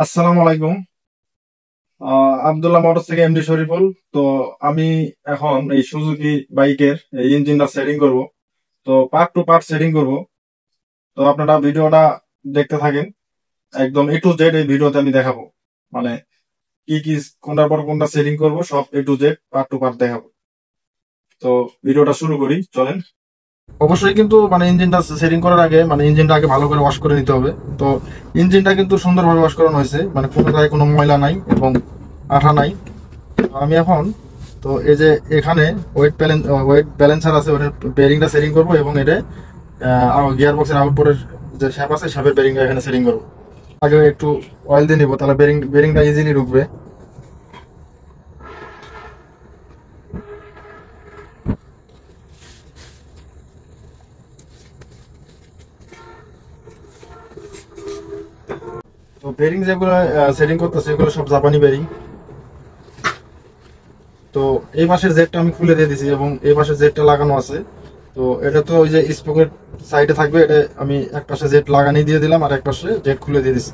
আসসালামু আলাইকুম। আব্দুল্লাহ মোটরস থেকে এমডি শরীফুল। তো আমি এখন এই সুজুকি বাইকের এই ইঞ্জিনটা সেটিং করব। তো পার্ট টু পার্ট সেটিং করব। তো আপনারা ভিডিওটা দেখতে থাকেন, একদম এ টু জেড এই ভিডিওতে আমি দেখাবো। মানে কি কি কোনটার পর কোনটা সেটিং করব সব A to Z part to part দেখাবো। তো ভিডিওটা শুরু করি, চলেন। অবশ্যই কিন্তু ইঞ্জিনটা সেটিং করার আগে ইঞ্জিনটা আগে ভালো করে ওয়াশ করে নিতে হবে। তো ইঞ্জিনটা কিন্তু সুন্দরভাবে ওয়াশ করানো হয়েছে, কোনো জায়গায় কোনো ময়লা নাই এবং আঠা নাই। তো আমি এখন, তো এই যে এখানে ওয়েট ব্যালেন্সার আছে, ওটার বেরিংটা সেটিং করবো এবং এটা গিয়ার বক্সের আউটপুটের যে শ্যাপ আছে শ্যাপের বেরিংটা এখানে সেটিং করবো। আগে একটু অয়েল দিয়ে নিবো, তাহলে বেরিংটা ইজিলি ঢুকবে। তো বেরিং যেগুলো সেটিং করতেছে এগুলো সব জাপানি বেরিং। তো এই পাশের জেটটা আমি খুলে দিয়ে দিছি এবং এই পাশের জেটটা লাগানো আছে। তো এটা তো ওই যে স্পোকের সাইডে থাকবে, এটা আমি এক পাশে জেট লাগানি দিয়ে দিলাম আর এক পাশে জেট খুলে দিয়ে দিছি।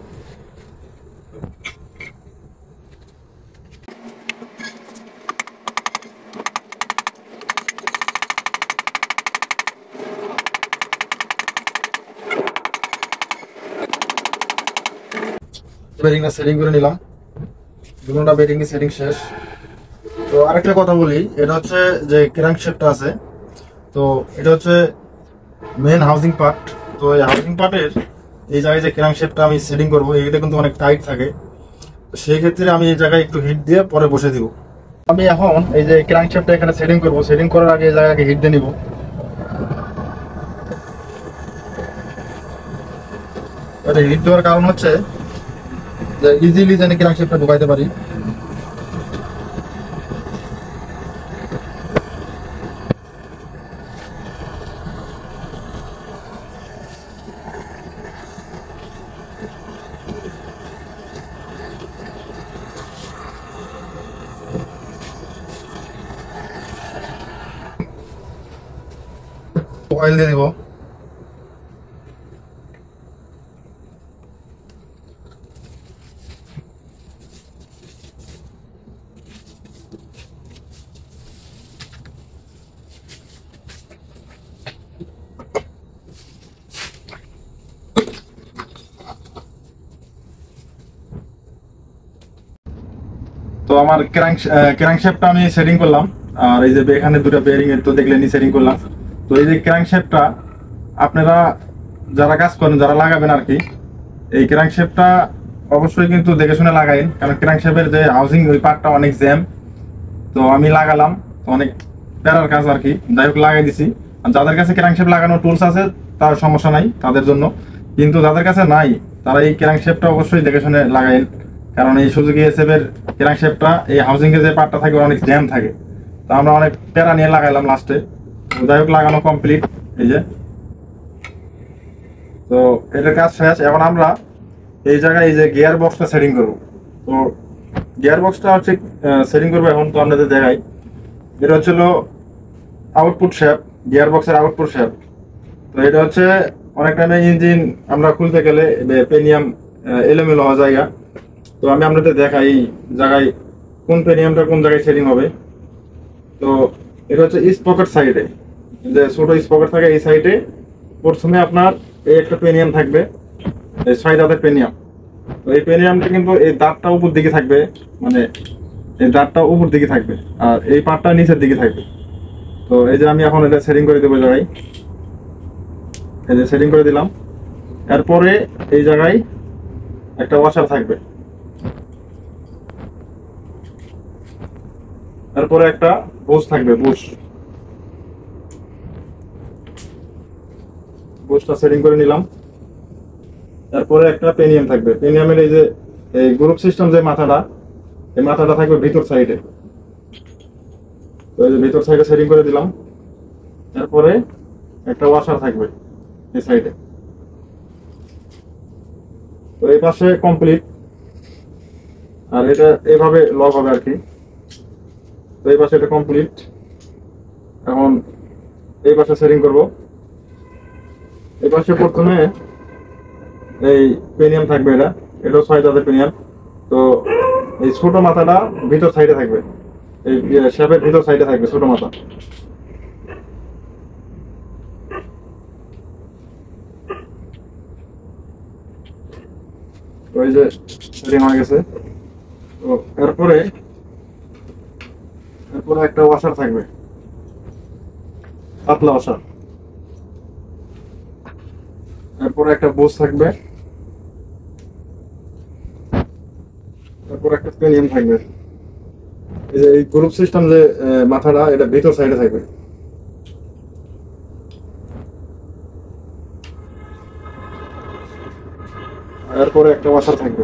বেরিংটা সেটিং করে নিলাম, দুটোটা বেরিং সেটিং শেষ। তো আরেকটা কথা বলি, এটা হচ্ছে যে ক্র্যাঙ্কশ্যাফটটা আছে, তো এটা হচ্ছে মেন হাউজিং পার্ট। তো এই হাউজিং পার্টের এই জায়গায় যে ক্র্যাঙ্কশ্যাফটটা আমি সেটিং করবো, এটা কিন্তু অনেক টাইট থাকে। সেই ক্ষেত্রে আমি এই জায়গায় একটু হিট দিয়ে পরে বসে দিব। আমি এখন এই যে ক্র্যাঙ্কশ্যাফটটা এখানে সেটিং করবো, সেটিং করার আগে এই জায়গাকে হিট দিয়ে নিব। এটা হিট দেওয়ার কারণ হচ্ছে যে ইজিলি যেন ক্র্যাঙ্কশ্যাফটটা ঢুকাইতে পারি। অয়েল দিয়ে দিব। তো আমার ক্র্যাঙ্কশ্যাফটটা আমি সেটিং করলাম, আর এই যে এখানে দুটো বেয়ারিং এর তো দেখলেনি সেটিং করলাম। তো এই যে ক্র্যাঙ্কশ্যাফটটা আপনারা যারা কাজ করেন, যারা লাগাবেন আর কি, এই ক্র্যাঙ্কশ্যাফটটা অবশ্যই কিন্তু দেখে শুনে লাগাইন, কারণ ক্র্যাঙ্কশ্যাফটের যে হাউজিং ওই পার্টটা অনেক জ্যাম। তো আমি লাগালাম, তো অনেক প্যারার কাজ আর কি, যাই হোক লাগাই দিছি। আর যাদের কাছে ক্র্যাঙ্কশ্যাফট লাগানোর টুলস আছে তার সমস্যা নাই তাদের জন্য, কিন্তু যাদের কাছে নাই তারা এই ক্র্যাঙ্কশ্যাফটটা অবশ্যই দেখে শুনে লাগাইন। কারণ এই সুজুকি এসএফ এর ক্র্যাঙ্কশ্যাফটটা এই হাউজিং এর যে পার্টটা থাকে অনেক জ্যাম থাকে। তো আমরা অনেক প্যারা নিয়ে লাগাইলাম লাস্টে। যাই হোক লাগানো কমপ্লিট, এই যে। তো এটার কাজ শেষ। এখন আমরা এই জায়গায় এই যে গিয়ার বক্সটা সেটিং করবো। তো গিয়ার বক্সটা হচ্ছে সেটিং করবো এখন, তো আপনাদের দেখাই। এটা হচ্ছিল আউটপুট শ্যাপ, গিয়ার বক্সের আউটপুট শ্যাপ। তো এটা হচ্ছে অনেক টাইমে ইঞ্জিন আমরা খুলতে গেলে পেনিয়াম এলোমেলো হওয়া জায়গা। তো আমি আপনাদের দেখাই এই জায়গায় কোন পেনিয়ামটা কোন জায়গায় সেটিং হবে। তো এটা হচ্ছে স্পকেট সাইডে, যে ছোট স্পকেট থাকে এই সাইডে প্রথমে আপনার এই একটা পেনিয়াম থাকবে, এই 6 দাঁতের পেনিয়াম। তো এই পেনিয়ামটা কিন্তু এই দাঁতটা উপর দিকে থাকবে, মানে এই দাঁতটা উপর দিকে থাকবে আর এই পার্টটা নিচের দিকে থাকবে। তো এই যে আমি এখন এটা সেটিং করে দেবো জায়গায়, এই যে সেটিং করে দিলাম। এরপরে এই জায়গায় একটা ওয়াশার থাকবে, তারপরে একটা বুশ থাকবে, বুশটা সেটিং করে নিলাম। তারপরে একটা পেনিয়াম থাকবে, পেনিয়ামের এই যে এই গ্রুপ সিস্টেম যে মাথাটা, এই মাথাটা থাকবে ভিতর সাইডে। তো এই যে ভিতর সাইডে সেটিং করে দিলাম। তারপরে একটা ওয়াশার থাকবে এই সাইডে। তো এই পাশে কমপ্লিট, আর এটা এইভাবে লক হবে আর কি। তো এই পাশে এটা কমপ্লিট। এখন এই পাশে সেটিং করব। এই পাশে প্রথমে এই পেনিয়াম থাকবে এটা, এটাও 6 দাঁতের পিনিয়ন। তো এই ছোট মাথাটা ভিতর সাইডে থাকবে, এই শ্যাপের ভিতর সাইডে থাকবে ছোট মাথা। ওই যে সেটিং হয়ে গেছে। তো এরপরে একটা ওয়াশার থাকবে, পাতলা ওয়াশার। এরপরে একটা বোস থাকবে, তারপর একটা পেনিয়াম থাকবে। এই যে এই গ্রুপ সিস্টেম যে মাথাটা, এটা ভিতর সাইডে থাকবে। এরপরে একটা ওয়াশার থাকবে,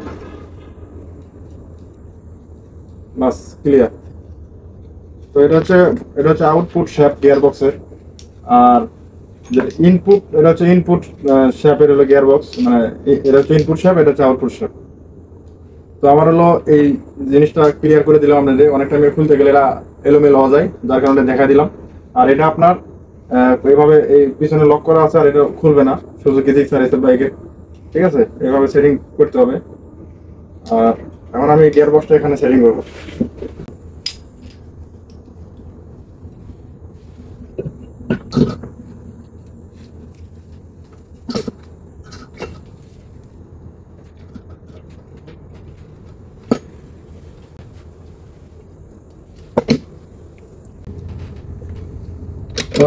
বাস ক্লিয়ার। তো এটা হচ্ছে আউটপুট শ্যাফট গিয়ার বক্সের। আর যে ইনপুট, এটা হচ্ছে ইনপুট শ্যাফের হলো গিয়ার বক্স, মানে এটা হচ্ছে ইনপুট শ্যাফট, এটা হচ্ছে আউটপুট শ্যাফট। তো আমার হলো এই জিনিসটা ক্লিয়ার করে দিলাম আপনাদের। অনেক টাইমে খুলতে গেলে এরা এলোমেলো হওয়া যায়, যার কারণে দেখা দিলাম। আর এটা আপনার এইভাবে এই পিছনে লক করা আছে, আর এটা খুলবে না সুজুকি জিক্সার এসব বাইকে, ঠিক আছে? এইভাবে সেটিং করতে হবে। আর এখন আমি গিয়ার বক্সটা এখানে সেটিং করবো। তো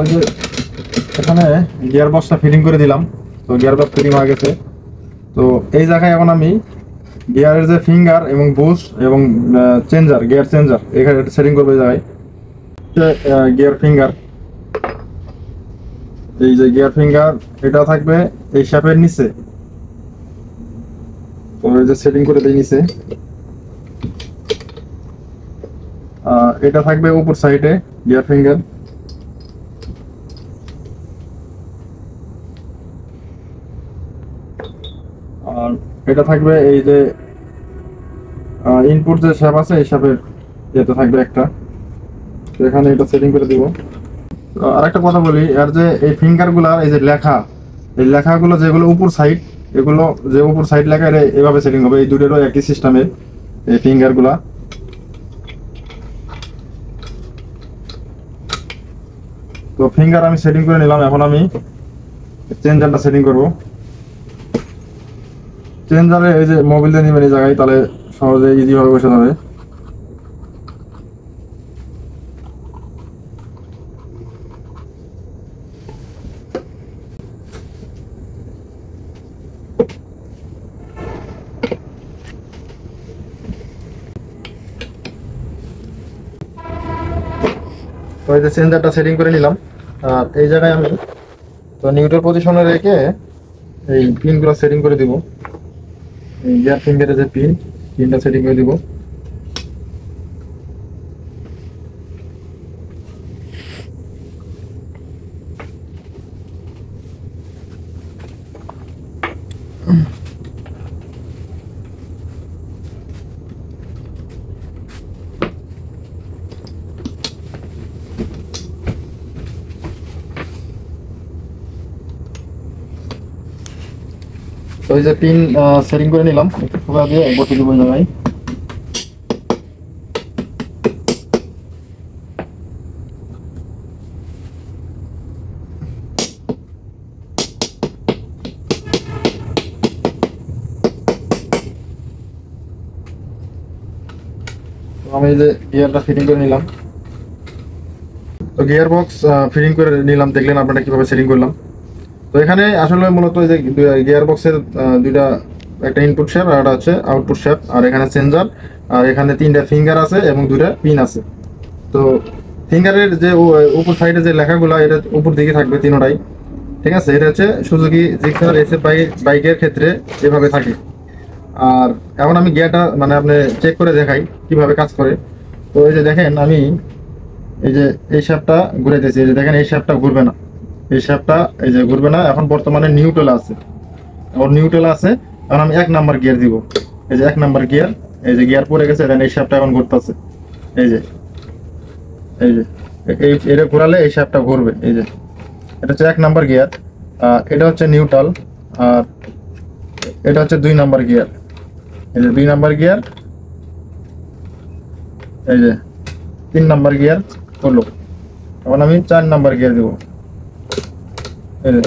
এখানে গিয়ার বক্সটা ফিটিং করে দিলাম। তো গিয়ার বক্স ফিটিং হয়ে গেছে। তো এই জায়গায় এখন আমি গিয়ারের যে ফিঙ্গার এবং বুশ এবং চেঞ্জার, গিয়ার চেঞ্জার এখানে সেটিং করবো। এই জায়গায় গিয়ার ফিঙ্গার, এই যে গিয়ার ফিঙ্গার এটা থাকবে এই শ্যাপের নিচে। তো এই যে সেটিং করে দিই নিচে। এটা থাকবে উপর সাইডে গিয়ার ফিঙ্গার। আর এটা থাকবে এই যে ইনপুট যে শ্যাপ আছে, এই শ্যাপের ইয়েতে থাকবে একটা। তো এখানে এটা সেটিং করে দিব। আর একটা কথা বলি, আর যে এই ফিঙ্গার গুলা, এই যে লেখা, এই লেখাগুলো যেগুলো উপর সাইড, এগুলো যে উপর সাইড লেখা, এটা এভাবে সেটিং হবে। এই দুটোরও একই সিস্টেমের এই ফিঙ্গার গুলা। তো ফিঙ্গার আমি সেটিং করে নিলাম। এখন আমি চেঞ্জারটা সেটিং করব। চেঞ্জারে এই যে মোবাইল দিয়ে নিবেন এই জায়গায়, তাহলে সহজে ইজি ভাবে বসে যাবে। তো এই যে চেঞ্জারটা সেটিং করে নিলাম। আর এই জায়গায় আমি তো নিউট্রাল পজিশনে রেখে এই পিনগুলো সেটিং করে দিব। এই গিয়ার ফিঙ্গারের যে পিনটা সেটিং করে দিব। তো এই যে পিন সেটিং করে নিলাম, একটু খোলা দিয়ে বসে দেবো জায়গায়। আমি এই যে গিয়ারটা ফিটিং করে নিলাম। তো গিয়ার বক্স ফিটিং করে নিলাম, দেখলেন আপনারা কিভাবে সেটিং করলাম। তো এখানে আসলে মূলত এই যে গিয়ার বক্সের দুইটা, একটা ইনপুট শেপ আর একটা হচ্ছে আউটপুট শেপ। আর এখানে চেঞ্জার, আর এখানে 3টা ফিঙ্গার আছে এবং 2টা পিন আছে। তো ফিঙ্গারের যে উপর সাইডে যে লেখাগুলো, এটা উপর দিকে থাকবে তিনটাই, ঠিক আছে? এটা হচ্ছে সুজুকি জিক্সার এসএফ বাইকের ক্ষেত্রে এভাবে থাকে। আর এখন আমি গিয়ারটা মানে আপনি চেক করে দেখাই কিভাবে কাজ করে। তো এই যে দেখেন, আমি এই যে এই শেপটা ঘুরাইতেছি, এই যে দেখেন এই শেপটা ঘুরবে না, এই শেপটা এই যে ঘুরবে না। এখন বর্তমানে নিউট্রাল আছে, নিউট্রাল আছে। এখন আমি 1 নাম্বার গিয়ার দিব। এই যে 1 নাম্বার গিয়ার, এই যে গিয়ার পড়ে গেছে, দেন এই শেপটা এখন ঘুরতেছে। এই যে এটা ঘোরালে এই শেপটা ঘুরবে। এই যে এটা হচ্ছে 1 নাম্বার গিয়ার, এটা হচ্ছে নিউট্রাল, আর এটা হচ্ছে 2 নাম্বার গিয়ার। এই যে 2 নাম্বার গিয়ার, এই যে 3 নাম্বার গিয়ার হলো। এখন আমি 4 নাম্বার গিয়ার দেবো। এই যে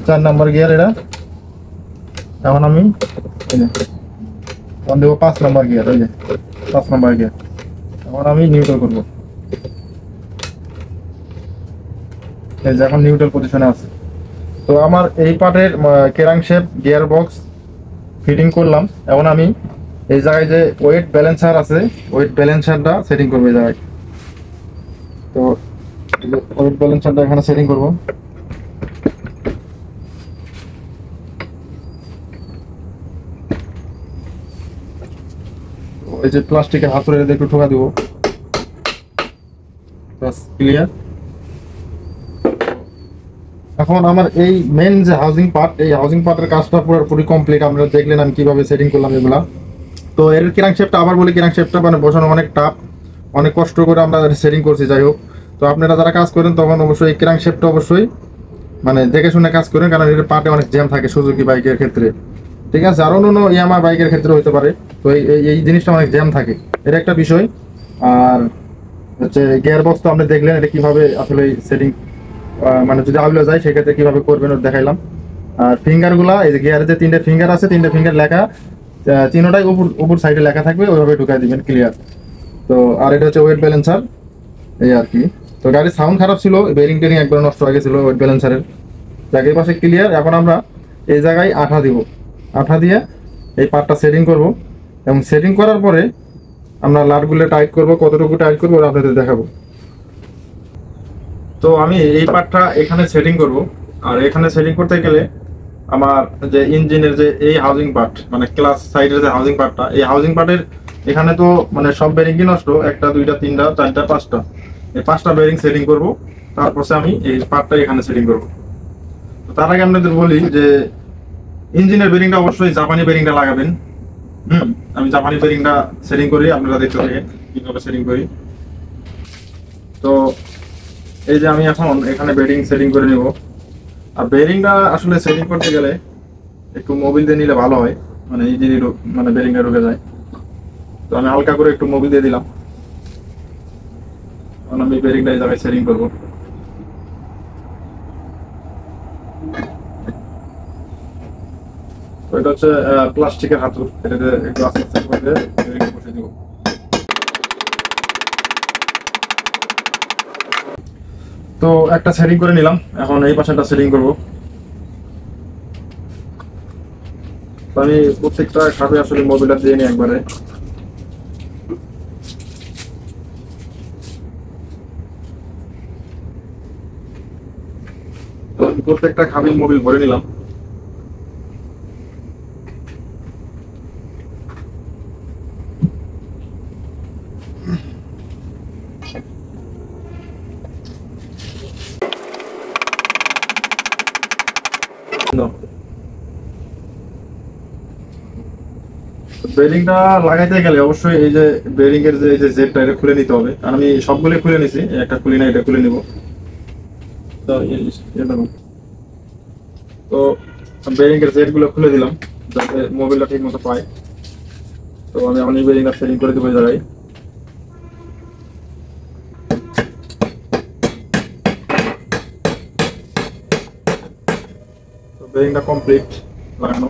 4 নাম্বার গিয়ার এটা। এখন আমি এই যে এখন দেবো 5 নাম্বার গিয়ার, এই যে 5 নাম্বার গিয়ার। এখন আমি নিউট্রাল করবো। এই যে এখন নিউট্রাল পজিশনে আছে। তো আমার এই পার্টের ক্র্যাঙ্কশ্যাফট গিয়ার বক্স ফিটিং করলাম। এখন আমি এই জায়গায় যে ওয়েট ব্যালেন্সার আছে, ওয়েট ব্যালেন্সারটা সেটিং করবো এই জায়গায়। তো ওয়েট ব্যালেন্সারটা এখানে সেটিং করবো। এই যে প্লাস্টিকের হাতুড়ে একটু ঠোকা দিব, ক্লিয়ার। এখন আমার এই মেন যে হাউজিং পার্ট, এই হাউজিং পার্টের কাজটা পুরোপুরি কমপ্লিট। আপনারা দেখলেন আমি কিভাবে সেটিং করলাম এগুলা। তো এর ক্র্যাঙ্কশ্যাফটটা আবার বলি, ক্র্যাঙ্কশ্যাফটটা মানে বসানো অনেক টাফ, অনেক কষ্ট করে আমরা সেটিং করছি। যাই হোক, তো আপনারা যারা কাজ করেন তখন অবশ্যই এই ক্র্যাঙ্কশ্যাফটটা অবশ্যই মানে দেখে শুনে কাজ করেন, কারণ এর পার্টে অনেক জ্যাম থাকে সুজুকি বাইকের ক্ষেত্রে, ঠিক আছে। আর অন্য ইয়ামা বাইকের ক্ষেত্রে হতে পারে। তো এই জিনিসটা অনেক জ্যাম থাকে, এটা একটা বিষয়। আর হচ্ছে গিয়ার বক্স তো আপনি দেখলেন এটা কিভাবে আসলে সেটিং মানে যদি আউলে যায় সেক্ষেত্রে কিভাবে করবেন ওটা দেখাইলাম। আর ফিঙ্গারগুলা, এই যে গিয়ারে যে 3টে ফিঙ্গার আছে, 3টে ফিঙ্গার লেখা, তিনটাই উপর সাইডে লেখা থাকবে, ওইভাবে ঢুকাই দিবেন, ক্লিয়ার। তো আর এটা হচ্ছে ওয়েট ব্যালেন্সার, এই আর কি। তো গাড়ির সাউন্ড খারাপ ছিল, বেরিং টেরিং একবার নষ্ট হয়ে গেছিলো ওয়েট ব্যালেন্সারের। জায়গার পাশে ক্লিয়ার। এখন আমরা এই জায়গায় আঠা দিব, আঠা দিয়ে এই পার্টটা সেটিং করব, এবং সেটিং করার পরে আমরা লাটগুলো টাইট করব, কতটুকু টাইট করবো ওরা আপনাদের দেখাবো। তো আমি এই পার্টটা এখানে সেটিং করব। আর এখানে সেটিং করতে গেলে আমার যে ইঞ্জিনের যে এই হাউজিং পার্ট, মানে ক্লাস সাইডের যে হাউজিং পার্টটা, এই হাউজিং পার্টের এখানে তো মানে সব বেরিংই নষ্ট, 1টা 2টা 3টা 4টা 5টা, এই 5টা বেরিং সেটিং করব। তারপর আমি এই পার্টটা এখানে সেটিং করব। তো তার আগে আপনাদের বলি যে ইঞ্জিনের বেরিংটা অবশ্যই জাপানি বেরিংটা লাগাবেন। আমি জাপানি বেরিংটা সেটিং করি, আপনারা দেখতে থাকেন কিভাবে সেটিং করি। তো এই যে আমি এখন এখানে বেরিং সেটিং করে নিব। আর বেরিংটা আসলে সেটিং করতে গেলে একটু মোবিল দিয়ে নিলে ভালো হয়, মানে ইজিলি মানে বেরিংটা ঢুকে যায়। তো আমি হালকা করে একটু মোবিল দিয়ে দিলাম। এখন আমি বেরিংটা এই জায়গায় সেটিং করবো। তো এটা হচ্ছে প্লাস্টিকের হাতুড়, এটাতে একটু আস্তে আস্তে করে বেরিংটা বসিয়ে দিব। তো একটা সেটিং করে নিলাম, এখন এই পাশেটা সেটিং করব। আমি প্রত্যেকটা খাপে আসলে মোবিলটা দিয়ে নিই একবারে। প্রত্যেকটা খাপে মোবিল ভরে নিলাম। বেরিংটা লাগাইতে গেলে অবশ্যই এই যে বেরিং এর যে জেডটা এটা খুলে নিতে হবে। আর আমি সবগুলো খুলে নিছি, একটা খুলি না, এটা খুলে নিব। তো বেরিং এর জেড গুলো খুলে দিলাম যাতে মোবিলটা ঠিক মতো পায়। তো আমি এখন এই বেরিংটা সেটিং করে দেবো এই জায়গায়। তো বেরিংটা কমপ্লিট লাগানো।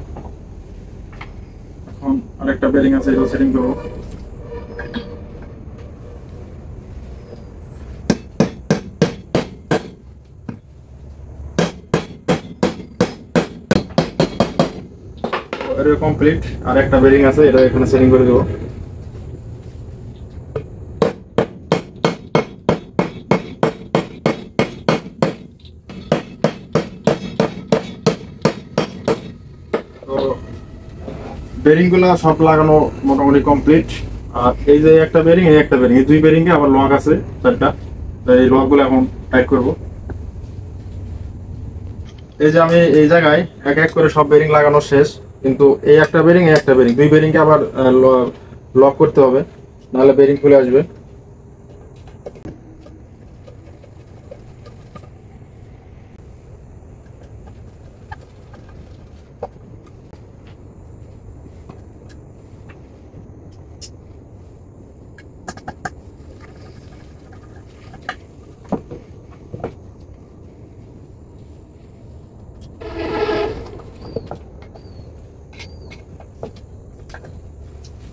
এখন আরেকটা বেরিং আছে, এটা সেটিং করবো। এটা কমপ্লিট। আর একটা বেরিং আছে, এটা এখানে সেটিং করে দেবো। তো বেরিং গুলা সব লাগানো মোটামুটি কমপ্লিট। আর এই যে একটা বেরিং, এই একটা বেরিং, এই দুই বেরিং এ আবার লক আছে 4টা। এই লক গুলো এখন টাইট করব। এই যে আমি এই জায়গায় এক এক করে সব বেরিং লাগানো শেষ, কিন্তু এই একটা বেরিং, এই একটা বেরিং, দুই বেরিং কে আবার লক করতে হবে, নাহলে বেরিং খুলে আসবে।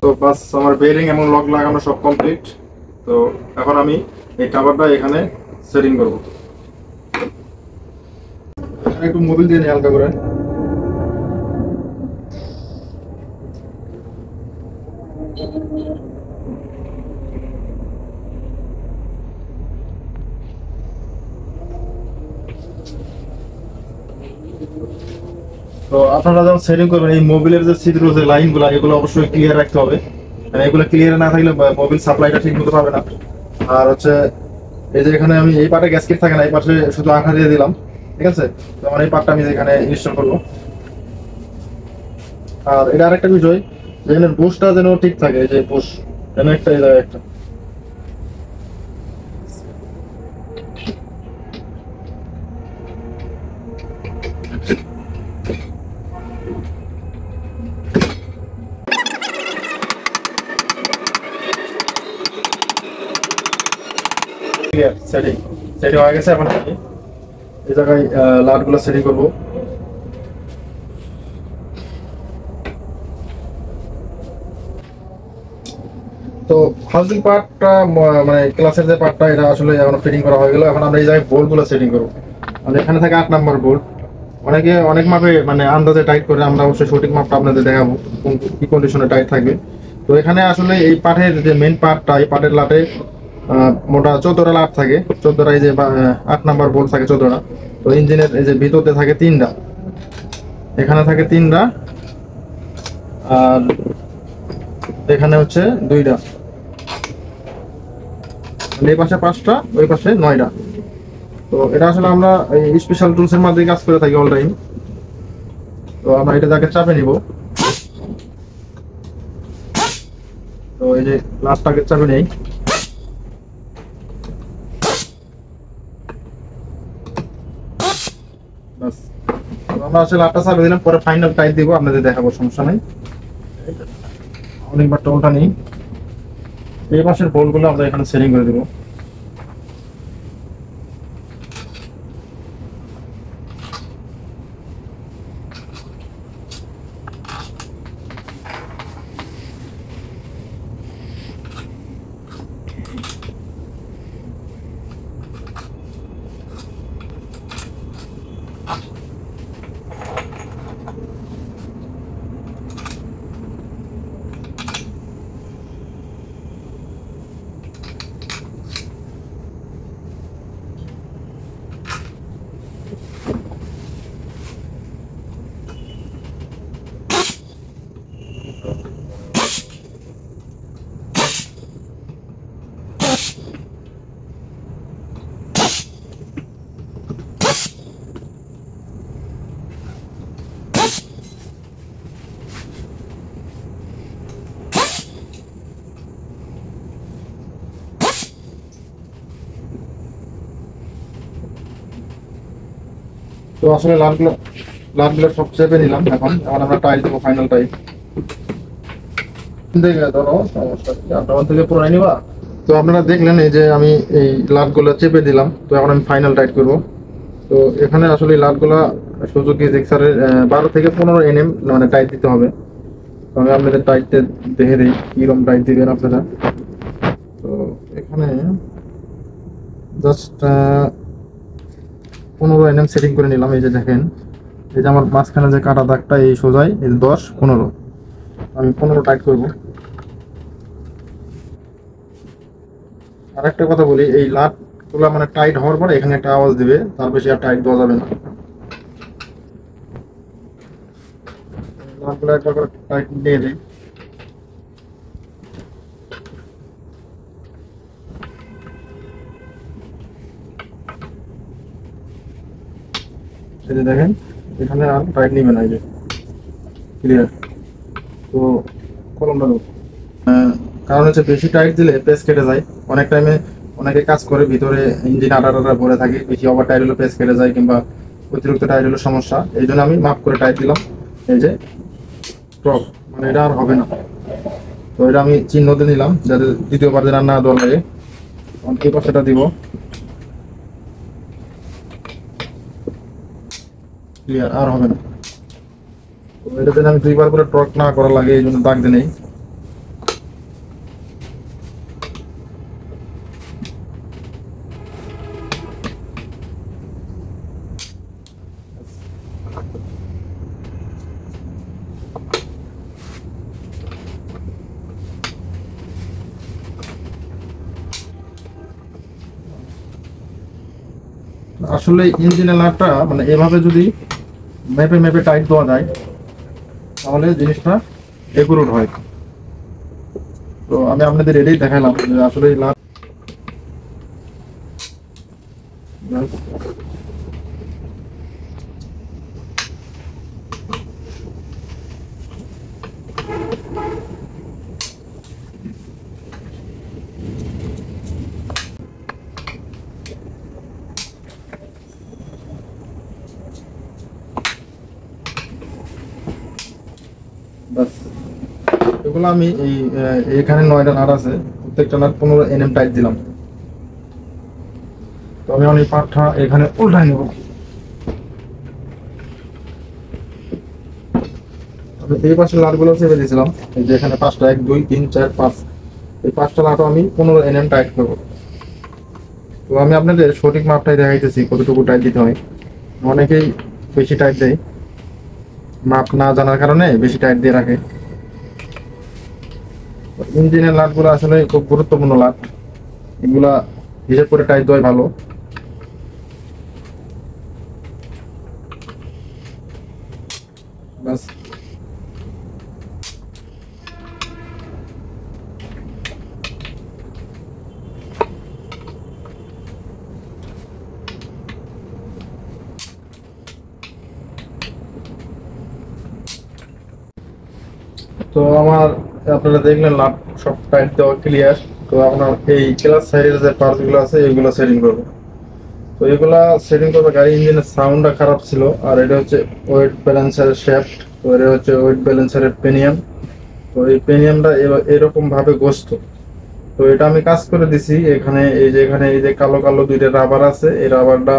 তো বাস আমার বেয়ারিং এবং লক লাগানো সব কমপ্লিট। তো এখন আমি এই কাভারটা এখানে সেটিং করব। এখানে একটু মোবিল দিয়ে নিই হালকা করে। তো আপনারা যখন সেটিং করবেন এই মোবিলের যে ছিদ্র যে লাইনগুলো এগুলো অবশ্যই ক্লিয়ার রাখতে হবে, মানে এগুলো ক্লিয়ার না থাকলে মোবিল সাপ্লাইটা ঠিক মতো পাবে না। আর হচ্ছে এই যে এখানে আমি এই পার্টে গ্যাসকেট থাকে না, এই পাশে শুধু আঠা দিয়ে দিলাম, ঠিক আছে। তো আমার এই পার্টটা আমি এখানে ইনস্টল করবো। আর এটা আরেকটা বিষয়, যেখানে বুশটা যেন ঠিক থাকে, এই যে বুশ যেন একটা এই জায়গায় একটা ক্লিয়ার সেটিং হয়ে গেছে। এখন আমি এই জায়গায় লাইটগুলো সেটিং করবো। তো হাউজিং পার্টটা মানে ক্লাসের যে পার্টটা এটা আসলে এখন ফিটিং করা হয়ে গেল। এখন আমরা এই জায়গায় বোল্টগুলো সেটিং করবো। আর এখানে থাকে 8 নাম্বার বোল্ট। অনেকে অনেক মাপে মানে আন্দাজে টাইট করে, আমরা অবশ্যই সঠিক মাপটা আপনাদের দেখাবো কি কন্ডিশনে টাইট থাকবে। তো এখানে আসলে এই পার্টের যে মেন পার্টটা, এই পার্টের লাটে মোটা 14টা লাট থাকে। 14টা এই যে 8 নাম্বার বোল্ট থাকে 14টা। তো ইঞ্জিনের এই যে ভিতরতে থাকে 3টা, এখানে থাকে 3টা, আর এখানে হচ্ছে 2টা। এই পাশে 5টা, ওই পাশে 9টা। তো এটা আসলে আমরা এই স্পেশাল টুলসের মাধ্যমে কাজ করে থাকি অল টাইম। তো আমরা এটা যাকে চাপে নিব। তো এই যে লাটটাকে চাপে নেই, বাস। আমরা আসলে লাটটা চাপে দিলাম, পরে ফাইনাল টাইট দিব, আপনাদের দেখাবো, সমস্যা নাই। অনেকবার টোলটা নেই। এই পাশের বোল্টগুলো আমরা এখানে সেটিং করে দেবো। তো আসলে লাটগুলো সব চেপে নিলাম। এখন আমরা টাইট দেবো, ফাইনাল টাইট। থেকে পুরাই নিবা। তো আপনারা দেখলেন এই যে আমি এই লাটগুলো চেপে দিলাম। তো এখন আমি ফাইনাল টাইট করব। তো এখানে আসলে লাটগুলা সুজুকি জিক্সারের 12 থেকে 15 NM মানে টাইট দিতে হবে। তো আমি আপনাদের টাইটটা দেখে দিই কিরকম টাইট দিবেন আপনারা। তো এখানে জাস্ট 15 NM সেটিং করে নিলাম। এই যে দেখেন, এই যে আমার মাঝখানে যে কাটা দাগটা, এই সোজাই এই 10 15 আমি 15 টাইট করব। আর একটা কথা বলি, এই লাটগুলো মানে টাইট হওয়ার পরে এখানে একটা আওয়াজ দিবে, তার বেশি আর টাইট দেওয়া যাবে না। লাটগুলো একবার করে টাইট দিয়ে দিই। এই যে দেখেন, এখানে আর টাইট নিবে না, এই যে ক্লিয়ার। তো কলমটা দেবো, কারণ হচ্ছে বেশি টাইট দিলে পেস কেটে যায়। অনেক টাইমে অনেকে কাজ করে ভিতরে ইঞ্জিন আটা ভরে থাকে, বেশি ওভার টাইট হলে পেস কেটে যায়, কিংবা অতিরিক্ত টাইট হলে সমস্যা। এই জন্য আমি মাপ করে টাইট দিলাম। এই যে টপ মানে এটা আর হবে না। তো এটা আমি চিহ্ন দিয়ে নিলাম যাতে দ্বিতীয়বার যেন না দেওয়া লাগে। এই পাশেটা দিব, ক্লিয়ার, আর হবে না। তো এটাতে আমি 2বার করে টর্ক না করা লাগে, এই জন্য দাগ দিয়ে নেই। আসলে ইঞ্জিনের নাটটা মানে এভাবে যদি মেপে মেপে টাইট দেওয়া যায় তাহলে জিনিসটা একুরেট হয়। তো আমি আপনাদের এটাই দেখালাম যে আসলে এই নাট বাস। এগুলো আমি এখানে 9টা নাট আছে, প্রত্যেকটা নাট 15 mm টাইট দিলাম। তো আমি এই পাটটা এখানে উল্টাই নেব। আমি এই পাশে নাটগুলো চেপে দিয়েছিলাম, এই যে এখানে 5টা 1 2 3 4 5, এই 5টা নাটও আমি 15 mm টাইট করব। তো আমি আপনাদের সঠিক মাপটাই দেখাইতেছি কতটুকু টাইট দিতে হয়। অনেকেই বেশি টাইট দেয়, মাপ না জানার কারণে বেশি টাইট দিয়ে রাখে। ইঞ্জিনের নাটগুলো আসলে খুব গুরুত্বপূর্ণ নাট, এগুলা হিসাব করে টাইট দেওয়াই ভালো। বাস। তো আমার আপনারা দেখলেন নাট সব টাইট দেওয়া ক্লিয়ার। তো আপনার এই ক্লাস সাইডের যে পার্টস গুলো আছে এগুলো সেটিং করবো। তো এগুলা সেটিং করবে, গাড়ি ইঞ্জিনের সাউন্ডটা খারাপ ছিল। আর এটা হচ্ছে ওয়েট ব্যালেন্সারের শ্যাফট, তো এটা হচ্ছে ওয়েট ব্যালেন্সারের পেনিয়াম। তো এই পেনিয়ামটা এরকম ভাবে গোস্ত। তো এটা আমি কাজ করে দিছি। এখানে এই যে কালো কালো দুইটা রাবার আছে, এই রাবারটা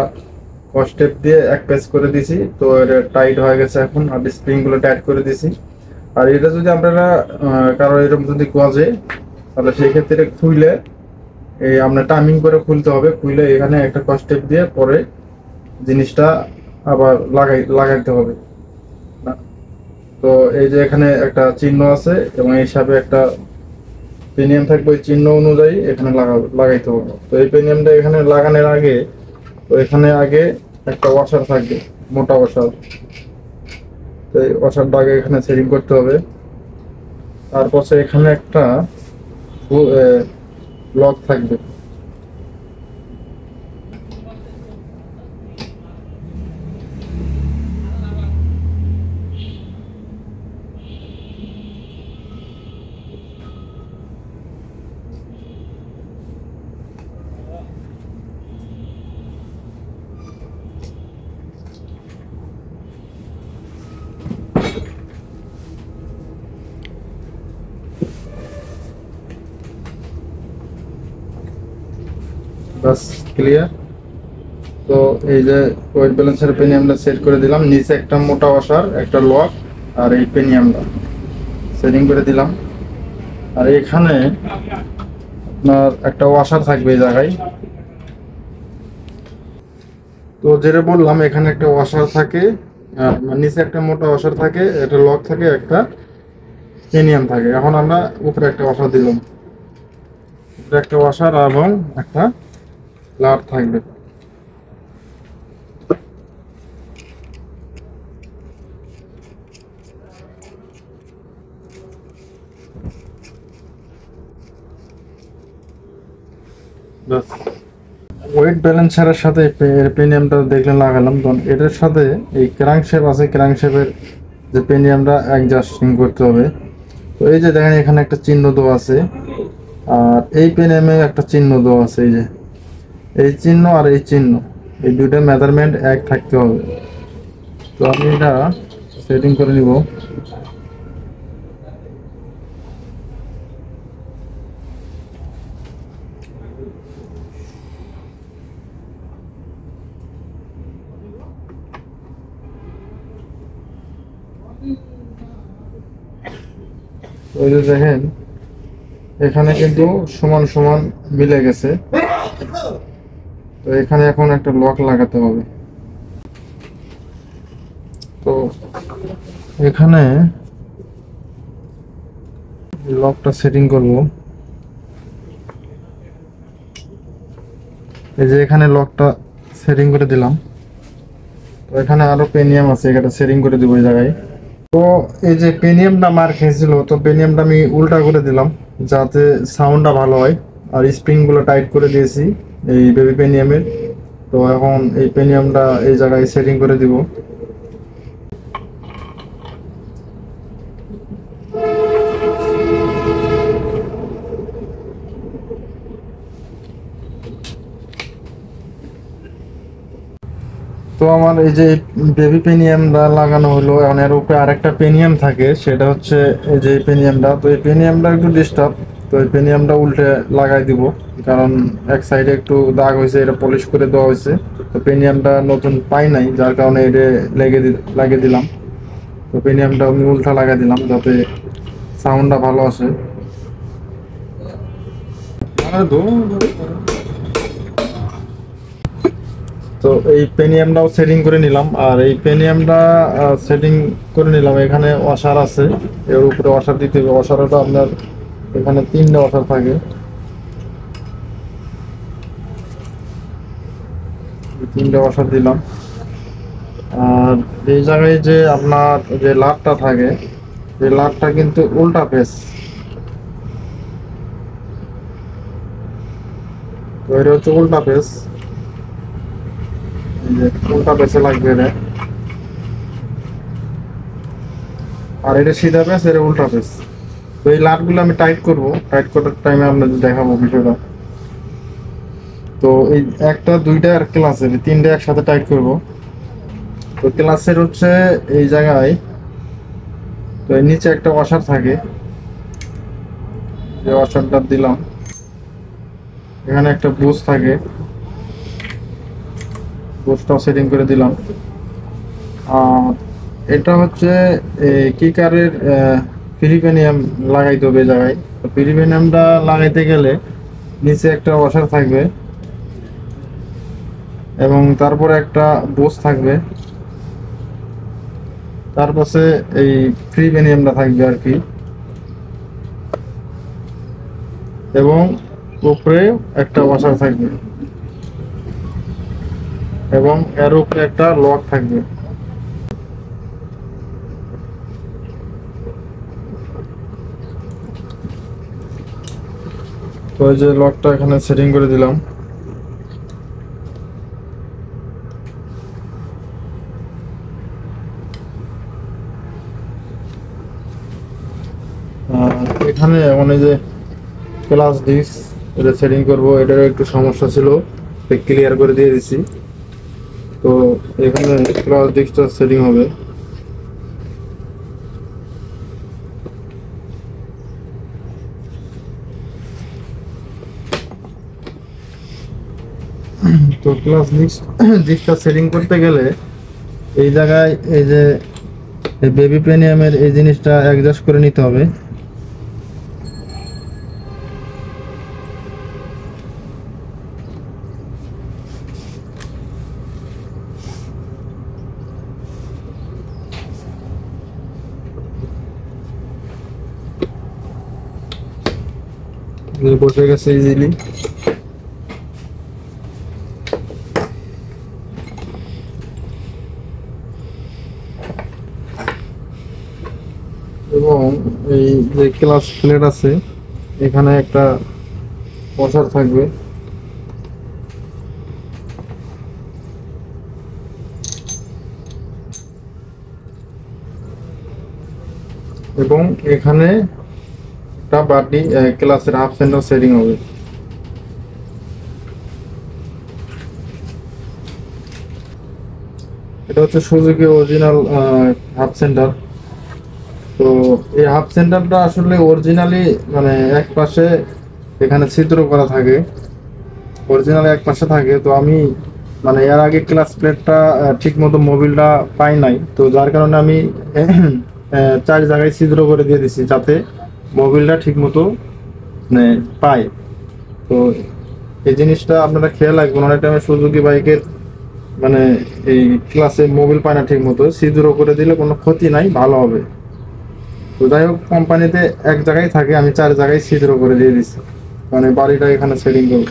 কস্টেপ দিয়ে এক পেজ করে দিছি। তো এটা টাইট হয়ে গেছে এখন, আর স্প্রিং গুলো টাইট করে দিছি। আর এটা যদি আপনারা কারো এরকম যদি গজে, তাহলে সেই ক্ষেত্রে খুইলে এই আপনার টাইমিং করে খুলতে হবে। খুলে এখানে একটা কস্টেপ দিয়ে পরে জিনিসটা আবার লাগাইতে হবে। তো এই যে এখানে একটা চিহ্ন আছে এবং এই হিসাবে একটা পেনিয়াম থাকবে, ওই চিহ্ন অনুযায়ী এখানে লাগাইতে হবে। তো এই পেনিয়ামটা এখানে লাগানোর আগে, তো এখানে আগে একটা ওয়াশার থাকবে, মোটা ওয়াশার। তো এই ওয়াশারটা আগে এখানে সেটিং করতে হবে। তারপর এখানে একটা লক থাকবে। বাস, ক্লিয়ার। তো এই যে ওয়েট ব্যালেন্সের পেনিয়ামটা সেট করে দিলাম, নিচে একটা মোটা ওয়াশার, একটা লক, আর এই পেনিয়ামটা সেটিং করে দিলাম। আর এখানে আপনার একটা ওয়াশার থাকবে এই জায়গায়। তো যেটা বললাম, এখানে একটা ওয়াশার থাকে, আর নিচে একটা মোটা ওয়াশার থাকে, একটা লক থাকে, একটা পেনিয়াম থাকে। এখন আমরা উপরে একটা ওয়াশার দিলাম, উপরে একটা ওয়াশার এবং একটা লাট থাকবে। ওয়েট ব্যালেন্সারের সাথে পেনিয়ামটা দেখলেন লাগালাম। তখন এটার সাথে এই ক্র্যাঙ্কশ্যাফট আছে, ক্র্যাঙ্কশ্যাফটের যে পেনিয়ামটা অ্যাডজাস্টিং করতে হবে। তো এই যে দেখেন এখানে একটা চিহ্ন দেওয়া আছে, আর এই পেনিয়ামে একটা চিহ্ন দেওয়া আছে। এই যে এই চিহ্ন আর এই চিহ্ন, এই দুইটা মেজারমেন্ট এক থাকতে হবে। তো আমি এটা সেটিং করে নিব। ওই যে দেখেন এখানে কিন্তু সমান সমান মিলে গেছে। তো এখানে এখন একটা লক লাগাতে হবে। তো এখানে লকটা সেটিং করব। এই যে এখানে লকটা সেটিং করে দিলাম। তো এখানে আরো পেনিয়াম আছে, এটা সেটিং করে দিব এই জায়গায়। তো এই যে পেনিয়ামটা মার খেয়েছিল, তো পেনিয়ামটা আমি উল্টা করে দিলাম যাতে সাউন্ডটা ভালো হয়। আর স্প্রিংগুলো টাইট করে দিয়েছি এই বেবি পেনিয়ামের। তো এখন এই পেনিয়ামটা এই জায়গায় সেটিং করে দিব। তো আমার এই যে বেবি পেনিয়ামটা লাগানো হলো, এখন এর উপরে আরেকটা পেনিয়াম থাকে, সেটা হচ্ছে এই যে পেনিয়ামটা। তো এই পেনিয়ামটা একটু ডিস্টার্ব, তো এই পেনিয়ামটা উল্টে লাগাই দিব, কারণ এক সাইডে একটু দাগ হয়েছে, এটা পলিশ করে দেওয়া হয়েছে। তো পেনিয়ামটা নতুন পাই নাই, যার কারণে এটা লাগিয়ে দিলাম। তো পেনিয়ামটা আমি উল্টা লাগাই দিলাম যাতে সাউন্ডটা ভালো আসে। তো এই পেনিয়ামটাও সেটিং করে নিলাম। আর এই পেনিয়ামটা সেটিং করে নিলাম, এখানে ওয়াশার আছে, এর উপরে ওয়াশার দিতে হবে। ওয়াশারটা আপনার এখানে 3টা ওয়াশার থাকে, 3টা ওয়াশার দিলাম। আর এই জায়গায় যে আপনার যে লাটটা থাকে, এই লাটটা কিন্তু উল্টা পেস, তো এটা হচ্ছে উল্টা পেস, উল্টা পেসে লাগবে এটা। আর এটা সিধা পেস, এটা উল্টা পেস। তো এই লাটগুলো আমি টাইট করব, টাইট করার টাইমে আপনাদের দেখাবো বিষয়টা। তো এই 1টা 2টা আর ক্লাসের 3টা একসাথে টাইট করব। তো ক্লাসের হচ্ছে এই জায়গায়, তো এর নিচে একটা ওয়াশার থাকে, যে ওয়াশারটা দিলাম। এখানে একটা বুশ থাকে, বুশটাও সেটিং করে দিলাম। আর এটা হচ্ছে কিকারের ফিলিপেনিয়াম লাগাইতে হবে জায়গায়। তো ফিলিপেনিয়ামটা লাগাইতে গেলে নিচে একটা ওয়াশার থাকবে এবং তারপরে একটা বুশ থাকবে, তারপরে এই ফিলিপেনিয়ামটা থাকবে আর কি, এবং উপরে একটা ওয়াশার থাকবে এবং এর উপরে একটা লক থাকবে। তো এই যে লকটা এখানে সেটিং করে দিলাম। এখানে মানে যে ক্লাস ডিস্ক, এটা সেটিং করব, এটারও একটু সমস্যা ছিল, ক্লিয়ার করে দিয়ে দিছি। তো এখানে ক্লাস ডিস্কটা সেটিং হবে। তো ক্লাস ডিস্কটা সেটিং করতে গেলে এই জায়গায় এই যে বেবি পেনিয়ামের এই জিনিসটা অ্যাডজাস্ট করে নিতে হবে। বসে গেছে ইজিলি। এবং এই যে ক্লাস প্লেট আছে, এখানে একটা ওয়াশার থাকবে এবং এখানে একটা বাটি ক্লাসের হাফ সেন্টার সেটিং হবে। এটা হচ্ছে সুজুকি অরিজিনাল হাফ সেন্টার। তো এই হাফ সেন্টারটা আসলে অরিজিনালি মানে এক পাশে এখানে ছিদ্র করা থাকে, অরিজিনাল এক পাশে থাকে। তো আমি মানে এর আগে ক্লাস প্লেটটা ঠিক মতো মোবিলটা পাই নাই, তো যার কারণে আমি 4 জায়গায় ছিদ্র করে দিয়ে দিছি যাতে মোবিলটা ঠিক মতো মানে পাই। তো এই জিনিসটা আপনারা খেয়াল রাখবেন, অনেক টাইমে সুজুকি বাইকের মানে এই ক্লাসে মোবিল পায় না ঠিক মতো, ছিদ্র করে দিলে কোনো ক্ষতি নাই, ভালো হবে। তো যাই হোক, কোম্পানিতে এক জায়গায় থাকে, আমি 4 জায়গায় ছিদ্র করে দিয়ে দিচ্ছি, মানে বাড়িটা এখানে সেটিং করব।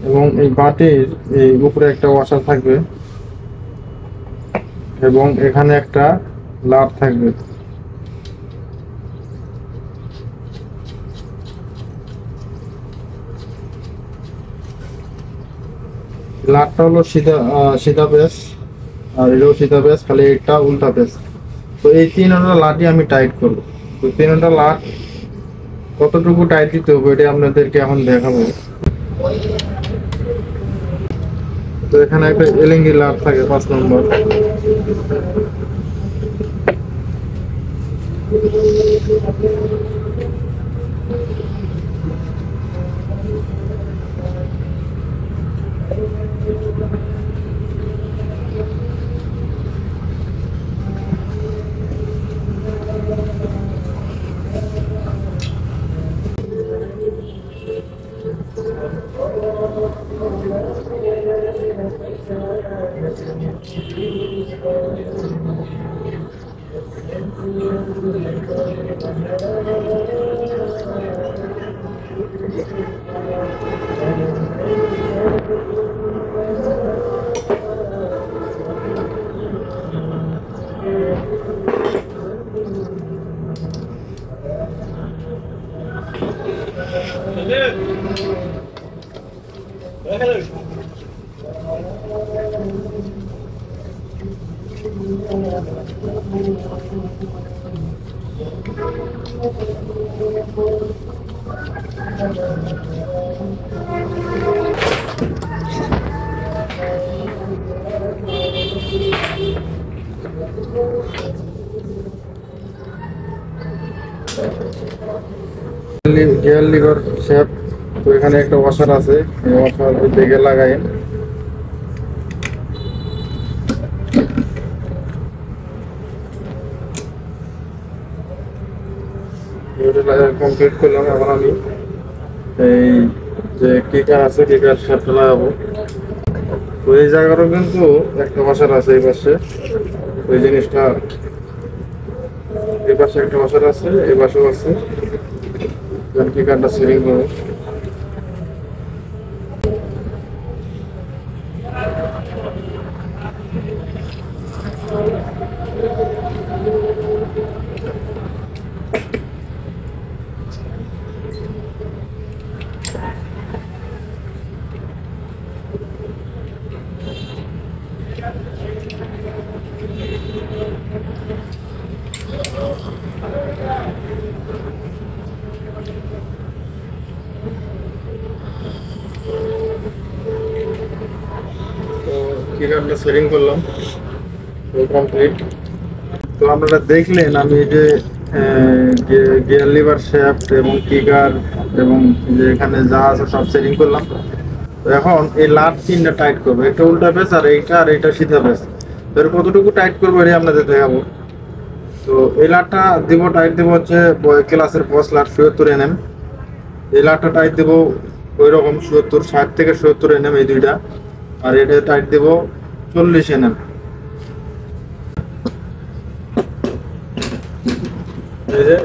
এবং এই বাটির এই উপরে একটা ওয়াশার থাকবে এবং এখানে একটা লাট থাকবে। লাটটা হলো সিধা সিধা পেস, আর এটাও সিধা পেস, খালি এটা উল্টা পেস। তো এই 3টা লাটই আমি টাইট করব। তো 3টা লাট কতটুকু টাইট দিতে হবে এটা আপনাদেরকে এখন দেখাবো। তো এখানে একটা এলএঙ্গি লাট থাকে 5 নম্বর। Gear liver shape. তো এখানে একটা ওয়াশার আছে, এই ওয়াশার দেখে লাগাই। কমপ্লিট করলাম। এখন আমি এই যে কিকার আছে, কিকার শেপটা লাগাবো। তো এই জায়গারও কিন্তু একটা ওয়াশার আছে এই পাশে, ওই জিনিসটা এই পাশে একটা ওয়াশার আছে, এই পাশেও আছে। কিকারটা সেটিং করবো। কিকারটা সেটিং করলাম, কমপ্লিট। তো আপনারা দেখলেন আমি এই যে গিয়ার লিভার শেপ এবং কিকার এবং যে এখানে যা আছে সব সেটিং করলাম। তো এখন এই লাট 3টা টাইট করবো, একটা উল্টা পেস আর এইটা, আর এইটা সিধা পেস। তো এর কতটুকু টাইট করবো এটা আপনাদের দেখাবো। তো এই লাটটা দিব, টাইট দেবো হচ্ছে ক্লাসের বস লাট 77 mm। এই লাটটা টাইট দেবো ওই রকম 70, 60 থেকে 70 mm এই দুইটা। আর এটা টাইট দেবো 40 mm। এই যে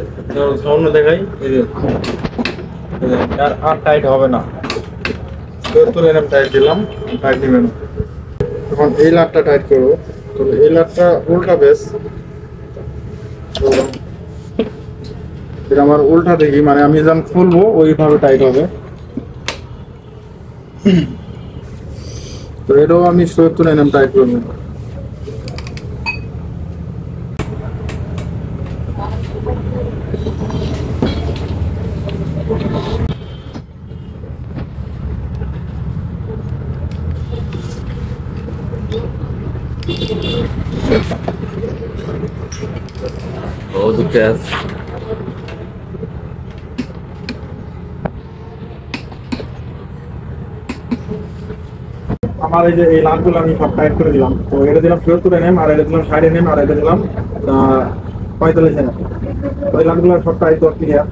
সামনে দেখাই, এই যে আর টাইট হবে না, 70 mm টাইট দিলাম, টাইট দিবে না। এখন এই লাটটা টাইট করবো। তো এই লাটটা উল্টা বেস, এটা আমার উল্টা দেখি, মানে আমি যখন খুলবো ওইভাবে টাইট হবে। তো এটাও আমি 70 mm টাইট করবো। Oh, the best. আমার এই যে এই লাটগুলো আমি সব টাইট করে দিলাম। তো এটা দিলাম 70 mm, আর এটা দিলাম 60 mm, আর এটা দিলাম 45 mm। ওই লাটগুলো সব টাইট দেওয়া ক্লিয়ার।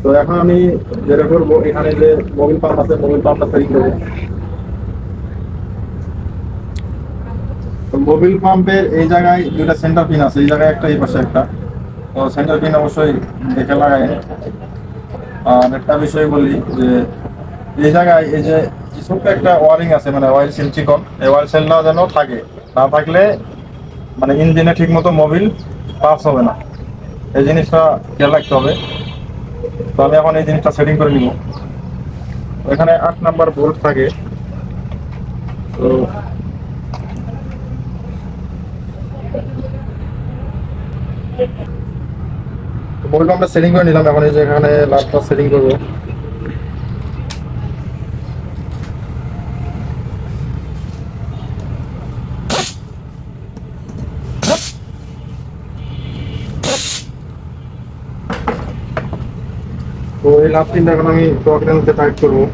তো এখন আমি যেটা করবো, এখানে যে মোবিল পাম্প আছে মোবিল পাম্পটা সেটিং করবো। তো মোবিল পাম্পের এই জায়গায় দুইটা সেন্টার পিন আছে, এই জায়গায় একটা, এই পাশে একটা। তো সেন্টার পিন অবশ্যই দেখে লাগাই। আর একটা বিষয় বলি যে এই জায়গায় এই যে ছোট্ট একটা ওয়ারিং আছে, মানে অয়েল সেল চিকন, এই অয়েল সেলটা যেন থাকে, না থাকলে মানে ইঞ্জিনে ঠিক মতো মোবিল পাস হবে না, এই জিনিসটা খেয়াল রাখতে হবে। তো আমি এখন এই জিনিসটা সেটিং করে নিব। এখানে 8 নাম্বার বোল্ট থাকে। তো বোল্ট আমরা সেটিং করে নিলাম, এখন এই যে এখানে লাস্টটা সেটিং করবো। তো এই লাভ পিনটা এখন আমি টর্ক টাইট করবো।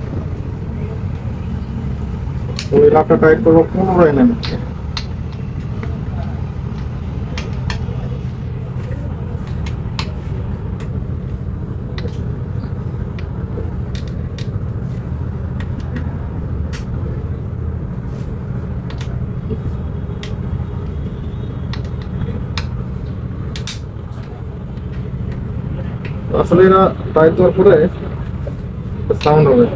তো এই লাভটা টাইট করবো 15 mm। আসলে এরা টাইট দেওয়ার পরে সাউন্ড হবে।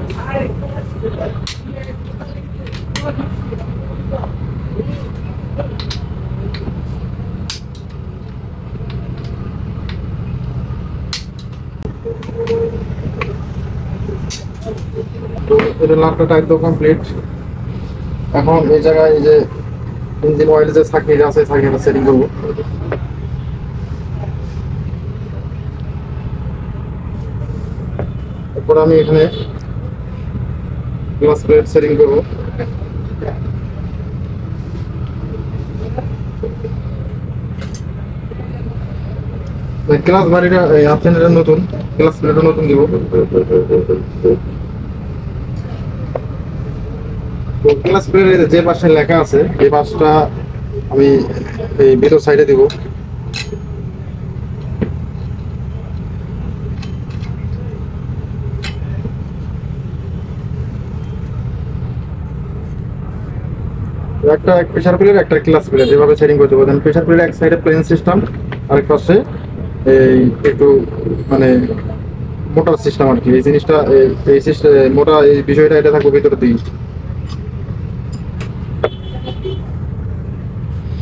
তো এটা লাভটা টাইট দেওয়া কমপ্লিট। এখন এই জায়গায় এই যে ইঞ্জিন অয়েল যে ছাঁকনিটা আছে, ছাঁকনিটা সেটিং করবো। এরপর আমি এখানে গ্লাস প্লেট সেটিং করবো। ক্লাস বাড়িটা আপশনটা নতুন, ক্লাস প্লেটটা নতুন দিব। তো ক্লাস প্লেটের যে পাশে লেখা আছে এই পাশটা আমি এই ভিতর সাইডে দিব। একটা প্রেসার প্লেট, একটা ক্লাস প্লেট, যেভাবে সেটিং করতে পারেন। প্রেসার প্লেট এক সাইডে প্লেন সিস্টেম, আরেক পাশে এই একটু মানে মোটর সিস্টেম আর কি। এই জিনিসটা এই সিস্টেম মোটা, এই বিষয়টা এটা থাকবে ভিতরে দিই।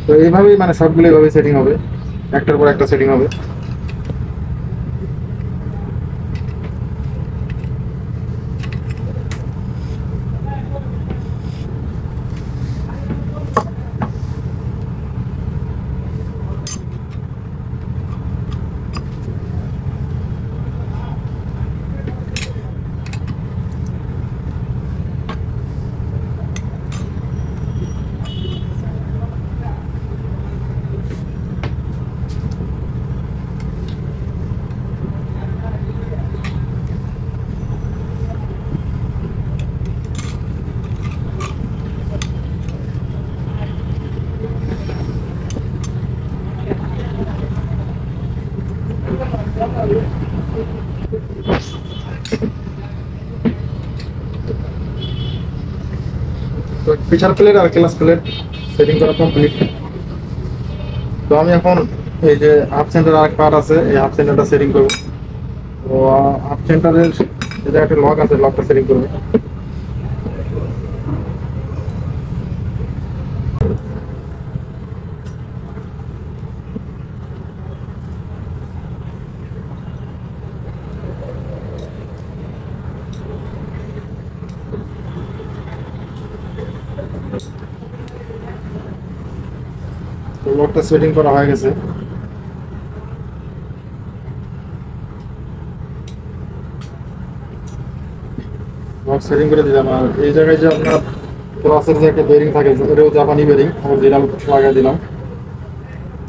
তো এইভাবেই মানে সবগুলো এইভাবে সেটিং হবে, একটার পর একটা সেটিং হবে। তো প্রেসার প্লেট আর ক্লাস প্লেট সেটিং করা কমপ্লিট। তো আমি এখন এই যে হাফ সেন্টার আরেক পার্ট আছে, এই হাফ সেন্টারটা সেটিং করবো। তো হাফ সেন্টারের যে একটা লক আছে, লকটা সেটিং করবো। তো লকটা সেটিং করা হয়ে গেছে। লক সেটিং করে দিলাম। আর এই জায়গায় যে আপনার ক্রসের যে একটা বেরিং থাকে, এটাও জাপানি বেরিং, অরিজিনাল লাগাই দিলাম।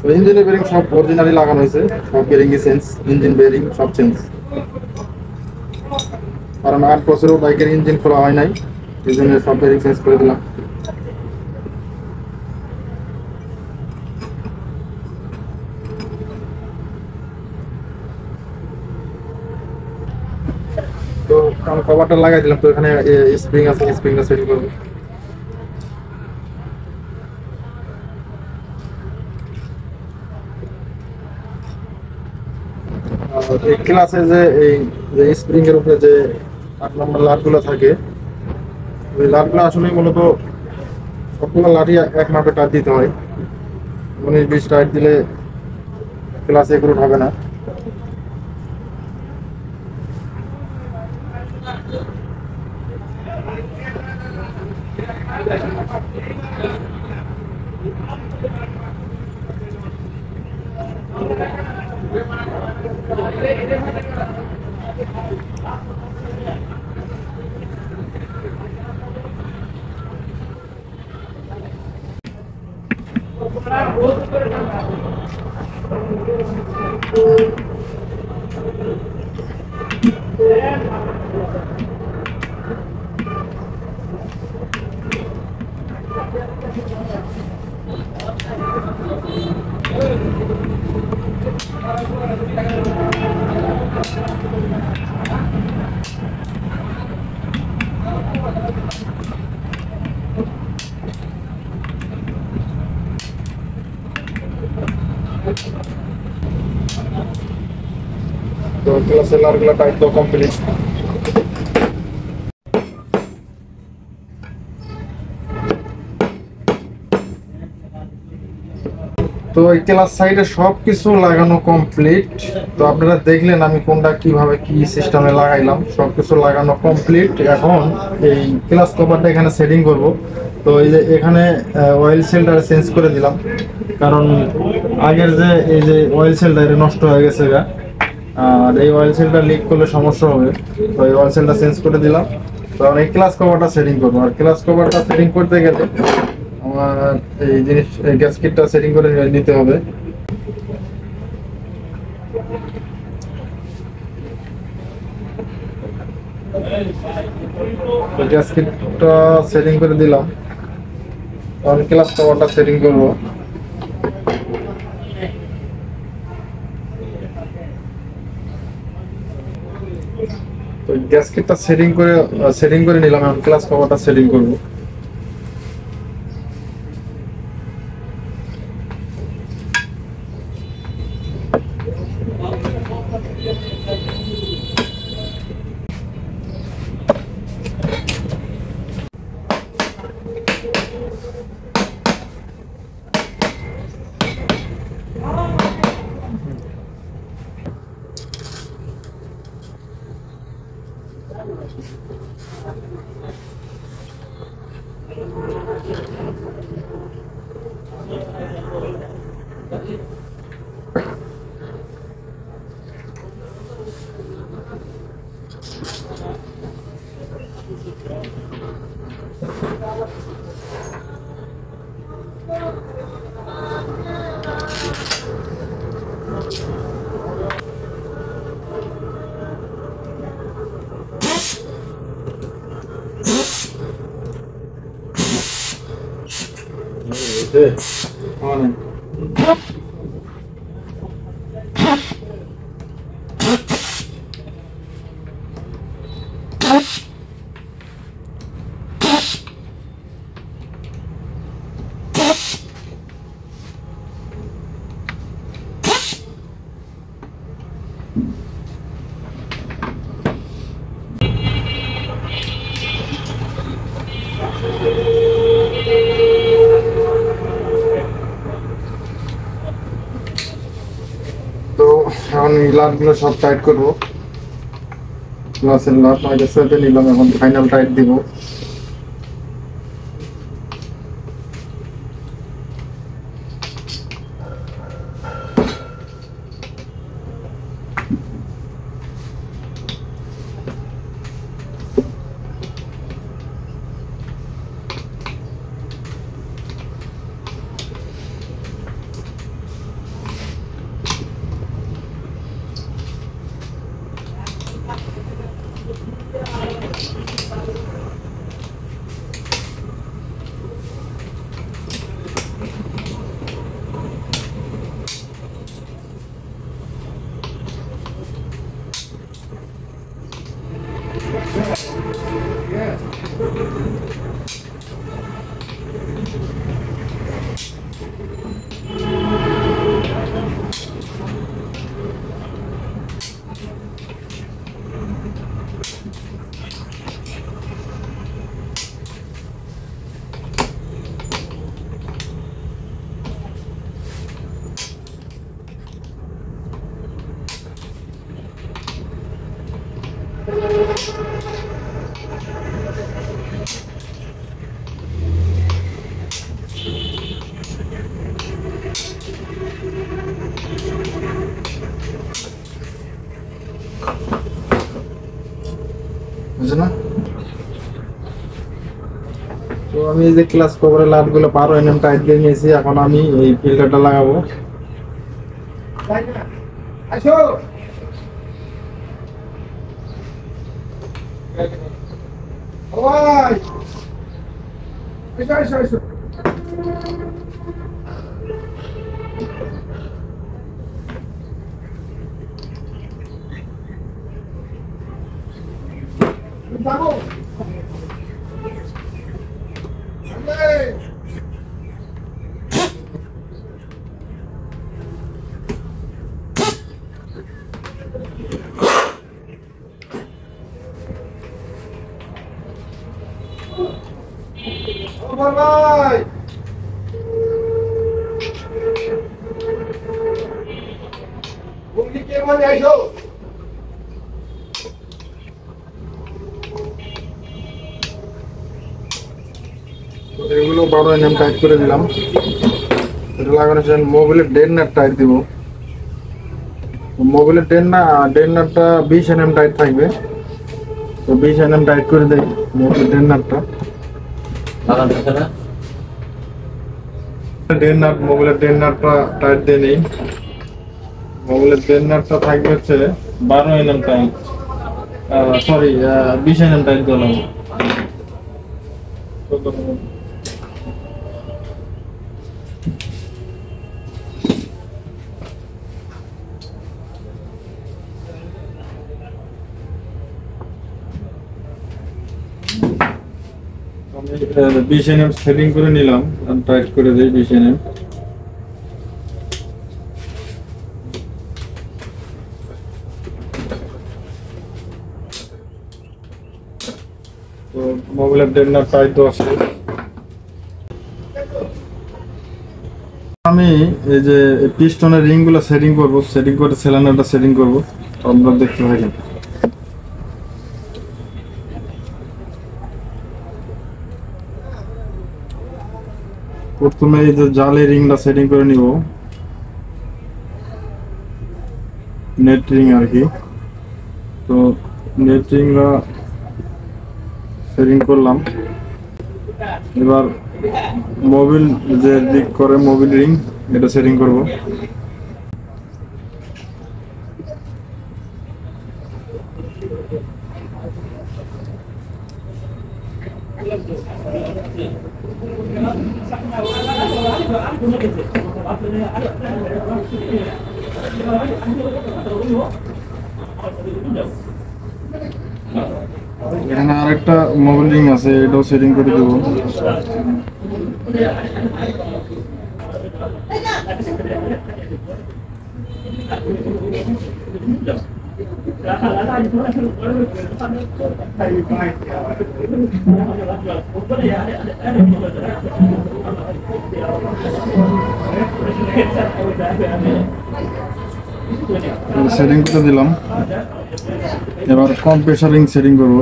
তো ইঞ্জিনের বেরিং সব অরিজিনালি লাগানো হয়েছে, সব বেরিংই চেঞ্জ, ইঞ্জিন বেরিং সব চেঞ্জ। কারণ 8 বছরেও বাইকের ইঞ্জিন খোলা হয় নাই, এই জন্য সব বেরিং চেঞ্জ করে দিলাম। তো আমি কভারটা লাগাই দিলাম, তো এখানে স্প্রিং আছে, স্প্রিংটা সেটিং করবো। এই ক্লাসে যে এই যে স্প্রিং এর উপরে যে 8 নম্বর লাটগুলো থাকে, ওই লাটগুলো আসলে মূলত সবগুলো লাঠি এক মাপে টাইট দিতে হয়। 19-20 টাইট দিলে ক্লাসে এগুলো হবে না। তো ক্লাসের লাটগুলো টাইট তো কমপ্লিট। তো এই ক্লাস সাইডে সবকিছু লাগানো কমপ্লিট। তো আপনারা দেখলেন আমি কোনটা কিভাবে কি সিস্টেমে লাগাইলাম, সবকিছু লাগানো কমপ্লিট। এখন এই ক্লাস কভারটা এখানে সেটিং করব। তো এই যে এখানে অয়েল সেলটা চেঞ্জ করে দিলাম, কারণ আগের যে এই যে অয়েল সেলটা এটা নষ্ট হয়ে গেছে গা, আর এই অয়েল সেলটা লিক করলে সমস্যা হবে। তো এই অয়েল সেলটা চেঞ্জ করে দিলাম। তো এই ক্লাস কভারটা সেটিং করবো। আর ক্লাস কভারটা সেটিং করতে গেলে আমার এই জিনিস গ্যাসকেটটা সেটিং করে নিতে হবে। গ্যাসকেটটা সেটিং করে দিলাম, তখন ক্লাস কভারটা সেটিং করবো। তো গ্যাসকেটটা সেটিং করে নিলাম, এখন ক্লাস কভারটা সেটিং করবো। On. তো এখন এই লাটগুলো সব টাইট করবো। গ্লাসের লাট আগের সাথে নিলাম, এখন ফাইনাল টাইট দিব। বুঝছো না? তো আমি এই যে ক্লাস কভারের লাটগুলো 12 mm টাইট দিয়ে নিয়েছি। এখন আমি এই ফিল্টারটা লাগাবো। আসো ওই এসো এসো এসো। যাবো ভাই কেমন আইছো? এগুলো 12 mm টাইট করে দিলাম। এটা লাগানোর জন্য মোবিলের ডেড নাট টাইট দিব। মোবিলের ডেড নাটটা 20 mm টাইট থাকবে। তো 20 mm টাইট করে দেই মোবিলের ডেড নাটটা। মোবিলের ডেড নাটটা টাইট দিয়ে নেই। মোবিলের ডেড নাটটা থাকবে হচ্ছে 12 mm tight, sorry 20 mm tight দিলাম। আমি 20 mm সেটিং করে নিলাম, টাইট করে দিই 20 mm। তো মোবিলের ডেড নাট টাইট দেওয়া শেষ। আমি এই যে পিস্টনের রিংগুলো সেটিং করব, সেটিং করে সিলিন্ডারটা সেটিং করব। আপনারা দেখতে থাকেন। প্রথমে এই যে জালি রিংটা সেটিং করে নিব, নেট রিং আর কি। তো নেট রিংটা সেটিং করলাম। এবার মোবিল যে দিক করে মোবিল রিং এটা সেটিং করব। এখানে আরেকটা মোবিল রিং আছে, এটাও সেটিং করে দেব। সেটিং করে দিলাম। এবার কম্প্রেসার রিং সেটিং করব।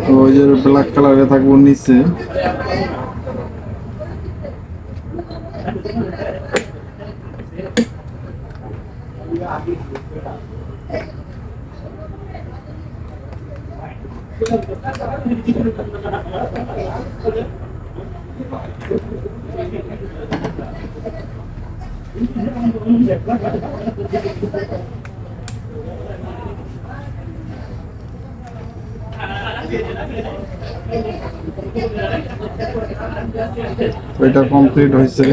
তো ওই যে ব্ল্যাক কালারে থাকবো নিচে, এটা কমপ্লিট হয়েছে।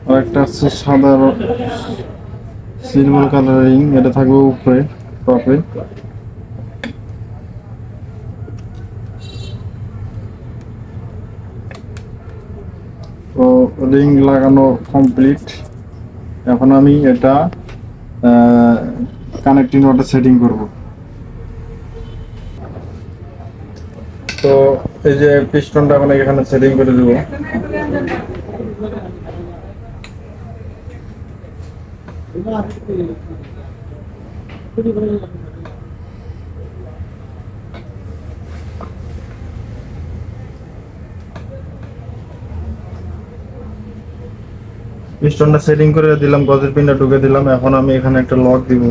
আর একটা আছে সাদা সিলভার কালার রিং, এটা থাকবে উপরে টপে। তো রিং লাগানো কমপ্লিট। এখন আমি এটা কানেক্টিং রডে সেটিং করব। তো এই যে পিস্টনটা মানে এখানে সেটিং করে দেব। পিস্টনটা সেটিং করে দিলাম, গজের পিনটা ঢুকে দিলাম। এখন আমি এখানে একটা লক দিব।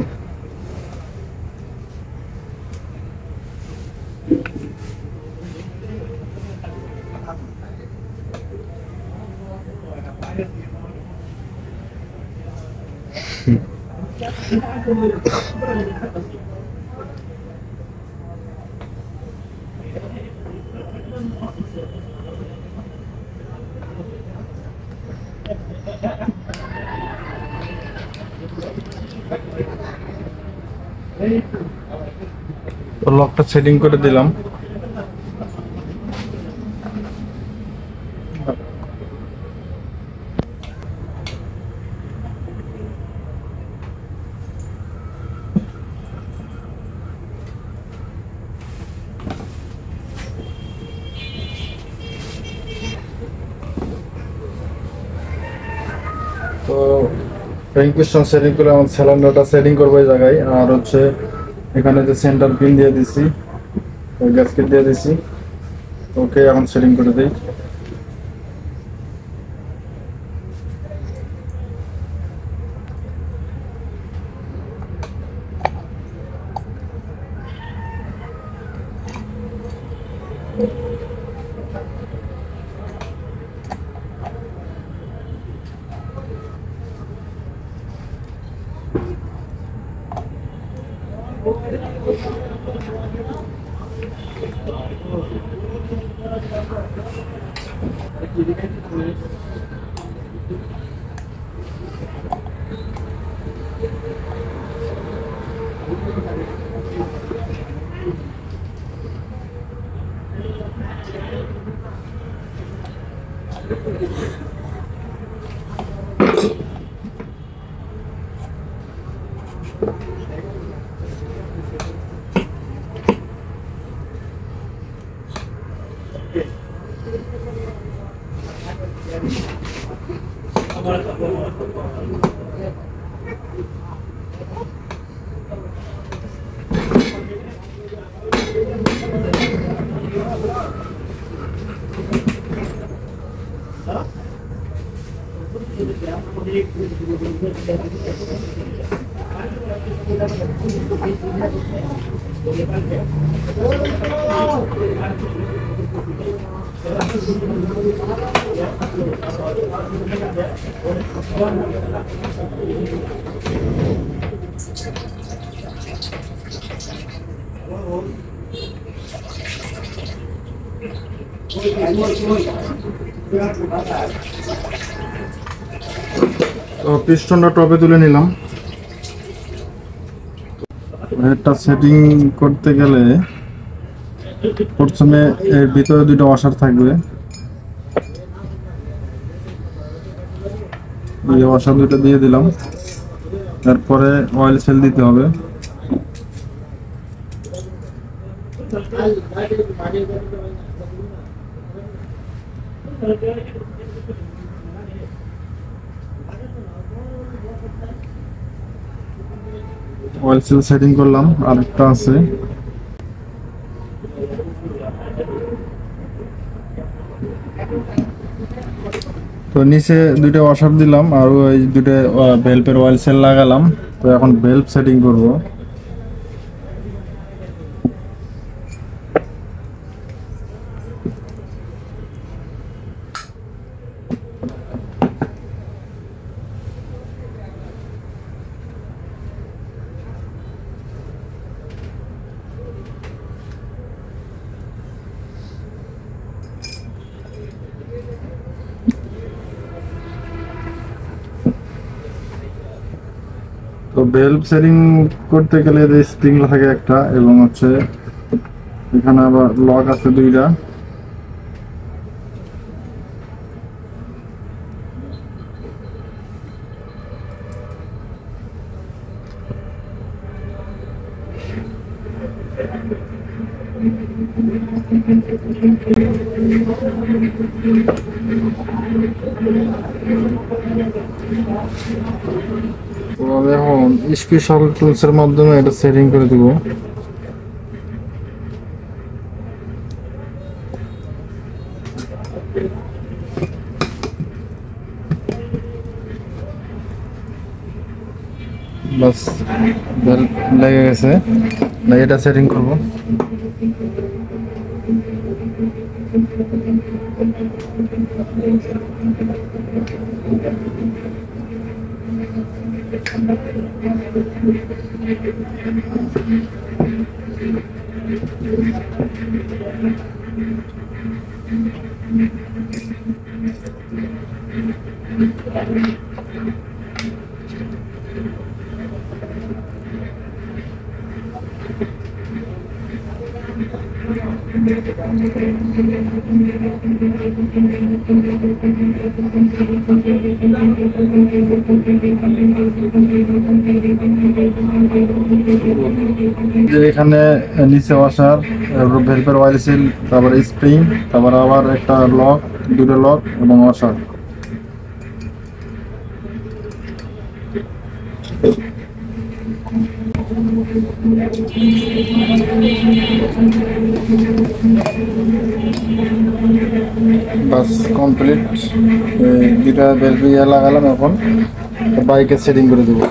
তো লকটা সেটিং করে দিলাম। তো রিং পিস্টন সেটিং করে আমার সিলিন্ডারটা সেটিং করবো এই জায়গায়। আর হচ্ছে এখানে যে সেন্টার পিন দিয়ে দিছি, গ্যাসকেট দিয়ে দিছি। ওকে, এখন সেটিং করে দিই। তো পিস্টনটা টপে তুলে নিলাম। এটা সেটিং করতে গেলে প্রথমে এর ভিতরে দুটো ওয়াশার থাকবে, এই ওয়াশার দুটো দিয়ে দিলাম। তারপরে অয়েল সেল দিতে হবে। অয়েল সেল সেটিং করলাম, আরেকটা আছে। তো নিচে দুটো ওয়াশার দিলাম আর ওই দুটো ভেলভের অয়েল সেল লাগালাম। তো এখন ভেলভ সেটিং করব। তো ভেলভ সেটিং করতে গেলে যে স্প্রিং থাকে একটা, এবং হচ্ছে এখানে আবার লক আছে দুইটা। তো আমি এখন স্পেশাল টুলসের মাধ্যমে এটা সেটিং করে দিব। বাস বেল্ট লেগে গেছে, না এটা সেটিং করবো। যে এখানে নিচে ওয়াশার, ভেলভের অয়েল সিল, তারপরে স্প্রিং, তারপরে আবার একটা লক, দুটো লক এবং ওয়াশার। বাস কমপ্লিট। দুটা বেল্ট লাগালাম, এখন বাইকে সেটিং করে দেবো।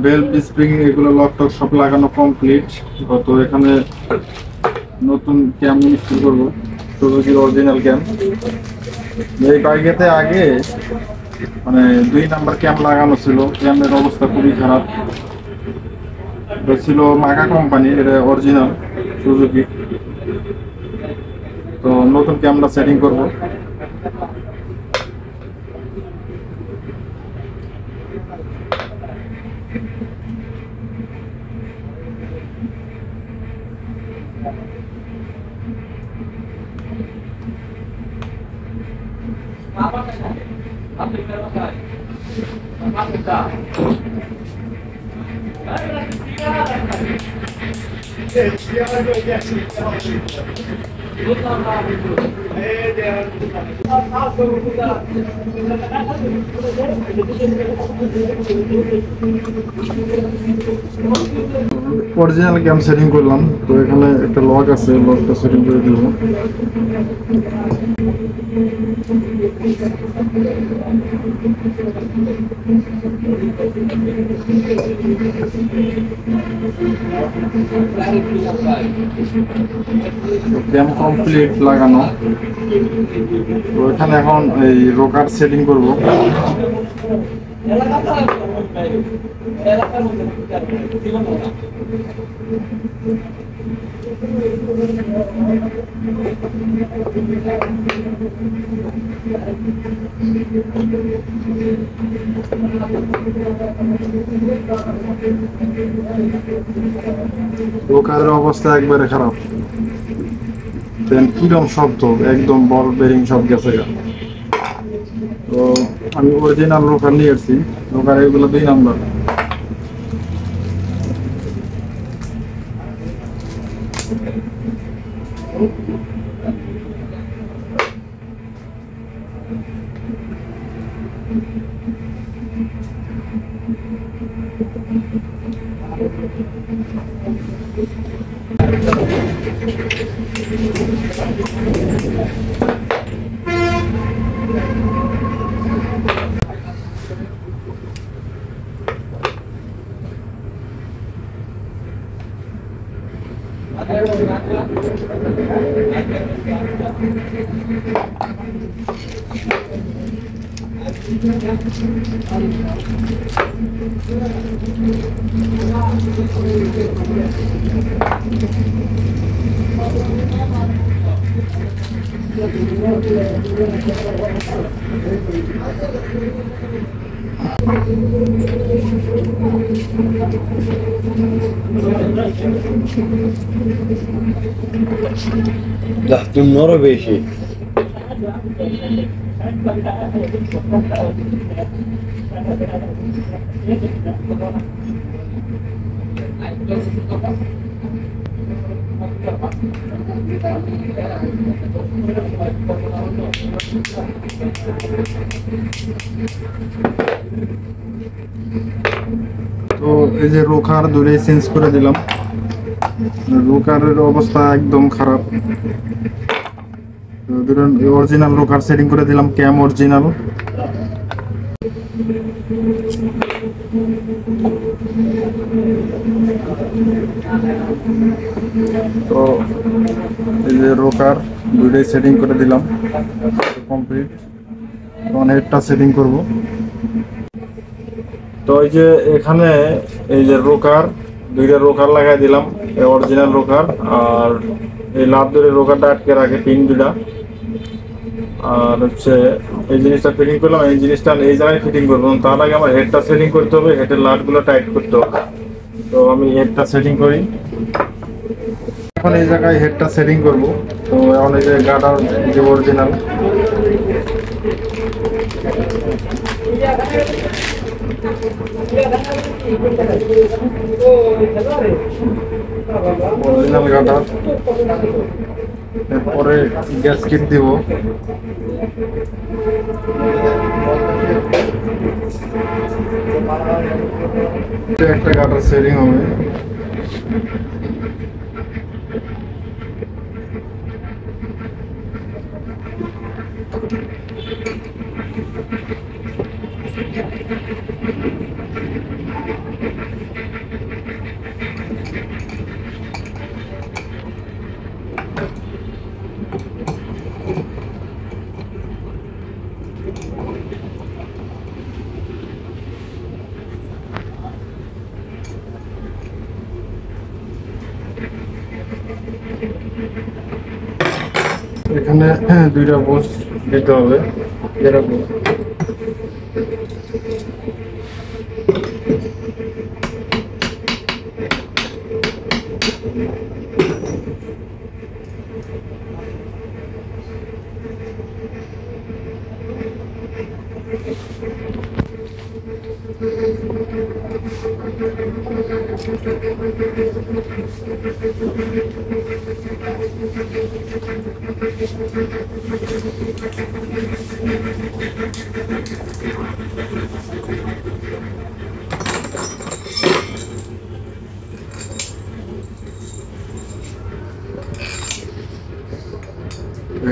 বেল্ট স্প্রিং এগুলো লক টক সব লাগানো কমপ্লিট। তো এখানে নতুন ক্যাম ইনস্টল করবো, সুজুকির অরিজিনাল ক্যাম। এই বাইকেতে আগে মানে 2 নাম্বার ক্যাম লাগানো ছিল, ক্যামের অবস্থা খুবই খারাপ। এটা ছিল মাকা কোম্পানি, এটা অরিজিনাল সুজুকি। তো নতুন ক্যামটা সেটিং করবো। অরিজিনাল ক্যাম সেটিং করলাম। তো এখানে একটা লক আছে, লকটা সেটিং করে দিব। ক্যাম কমপ্লিট লাগানো। তো এখানে এখন এই রোকার সেটিং করব। রোকারের অবস্থা একবারে খারাপ। কিরম শব্দ, একদম বল বেরিং সব গেছে। তো আমি অরিজিনাল রোকার নিয়ে এসেছি। রোকার এগুলো 2 নাম্বার। Dachtun Norwegen. তো এই যে রোকার দূরে চেঞ্জ করে দিলাম। রোকারের অবস্থা একদম খারাপ। ধরুন অরিজিনাল রোকার সেটিং করে দিলাম, ক্যাম অরিজিনাল। তো এই যে রোকার দুইটাই সেটিং করে দিলাম কমপ্লিট। তখন হেডটা সেটিং করব। তো এই যে এখানে এই যে রোকার, দুইটা রোকার লাগাই দিলাম, অরিজিনাল রোকার। আর এই লাভ ধরে রোকারটা আটকে রাখে পিন দুটা। আর হচ্ছে এই জিনিসটা ফিটিং করলাম, এই জিনিসটা এই জায়গায় ফিটিং করবো। তার আগে আমার হেডটা সেটিং করতে হবে, হেডের লাটগুলো টাইট করতে হবে। তো আমি হেডটা সেটিং করি। এখন এই জায়গায় হেডটা সেটিং করব। তো এখন এই যে গার্ডার যে অরিজিনাল, অরিজিনাল গার্ডার। এরপরে গ্যাসকেট দিব। একটা গার্ডার সেটিং হবে। এখানে দুইটা বোস দিতে হবে এরকম।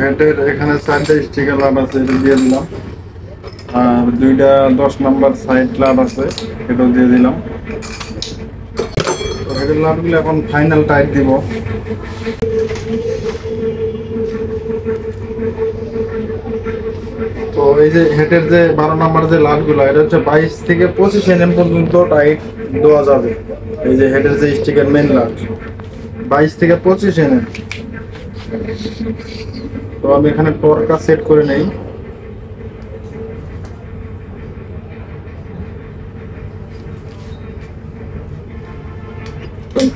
হেডের এখানে সাইডে স্টিকার লাট আছে, এটা দিয়ে দিলাম। আর দুইটা 10 নাম্বার সাইড লাট আছে, এটাও দিয়ে দিলাম। তো হেডের লাটগুলো এখন ফাইনাল টাইট দিব। তো এই যে হেডের যে 12 নাম্বার যে লাটগুলো, এটা হচ্ছে 22 থেকে 25 mm পর্যন্ত টাইট দেওয়া যাবে। এই যে হেডের যে স্টিকার মেইন লাট 22 থেকে 25 mm। তো আমি এখানে টর্কটা সেট করে নেই।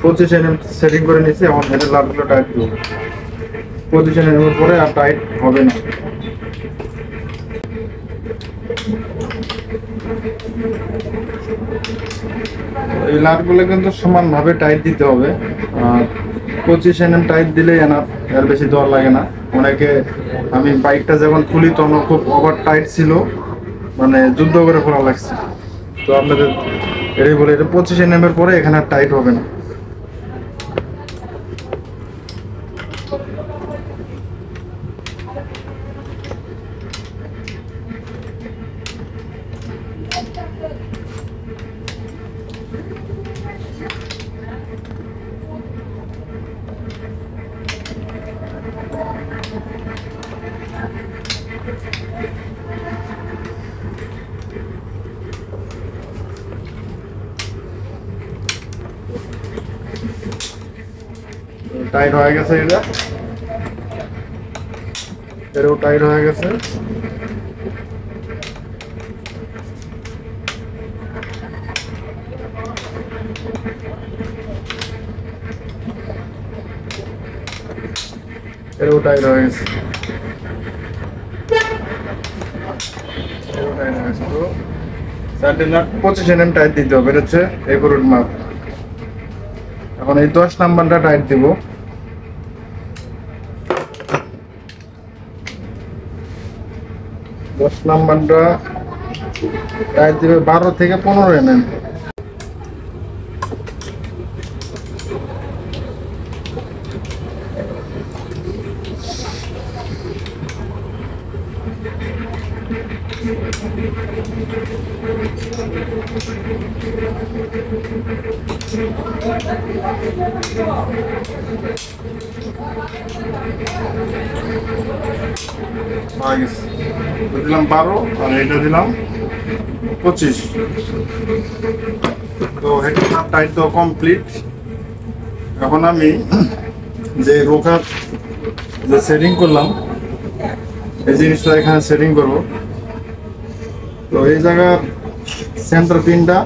25 mm সেটিং করে নিয়েছি। এখন হেডের লাটগুলো টাইট দেবো। 25 mm এর পরে আর টাইট হবে না। এই লাটগুলো কিন্তু সমানভাবে টাইট দিতে হবে। আর 25 mm টাইট দিলেই এনাফ, এর বেশি দেওয়ার লাগে না। অনেকে, আমি বাইকটা যখন খুলি তখন খুব ওভার টাইট ছিল, মানে যুদ্ধ করে খোলা লাগছে। তো আপনাদের এটাই বলে, এটা 25 mm এর পরে এখানে আর টাইট হবে না। টাইট হয়ে গেছে, এটাও টাইট হয়ে গেছে। এটাও টাইট হয়ে গেছে। তো 25 mm টাইট দিতে হবে। এটা হচ্ছে একুরেট মাপ। এখন এই 10 নাম্বারটা টাইট দিব। 10 নাম্বারটা টাইট দিবে 12 থেকে 15 mm। দিলাম 12 আর এটা দিলাম 25। তো হেডের নাট টাইট তো কমপ্লিট। এখন আমি যে রোকার যে সেটিং করলাম এই জিনিসটা এখানে সেটিং করব। তো এই জায়গার সেন্টার পিনটা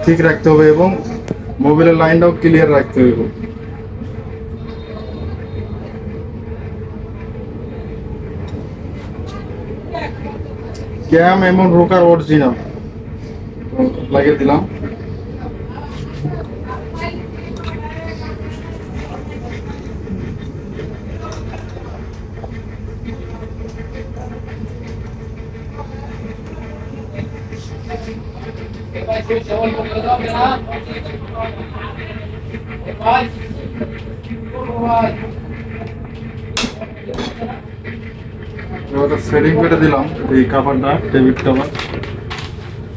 ঠিক রাখতে হবে এবং মোবাইলের লাইনটাও ক্লিয়ার রাখতে হবে। ক্যাম এবং রোকার অরিজিনাল লাগিয়ে দিলাম। সেটিং করে দিলাম এই কাভারটা, টেবিল কাভার,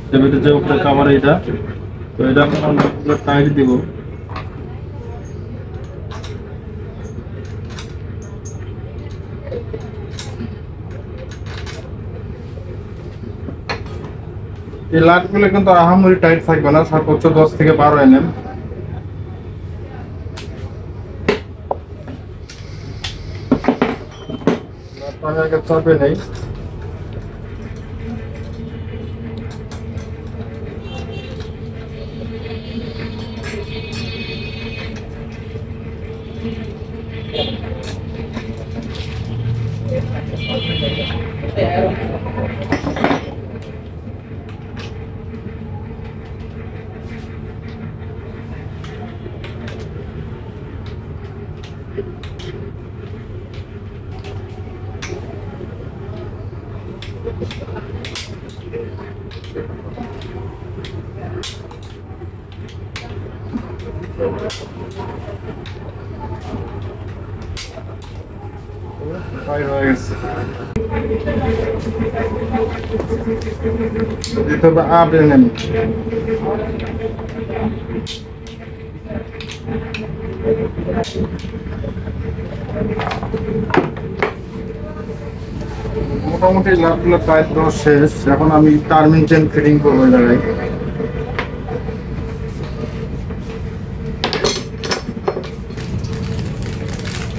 টেবিলের যে উপরে কাভার এইটা। তো এটা আমরা টাইট দিব। এই লাটগুলো কিন্তু আহামরি টাইট থাকবে না, সর্বোচ্চ 10 থেকে 12 mm। চাপে নেই। দিতে হবে 8 mm। মোটামুটি লাটগুলো প্রায় তো শেষ। এখন আমি টার্মিং চেন ফিটিং করবো এই জায়গায়।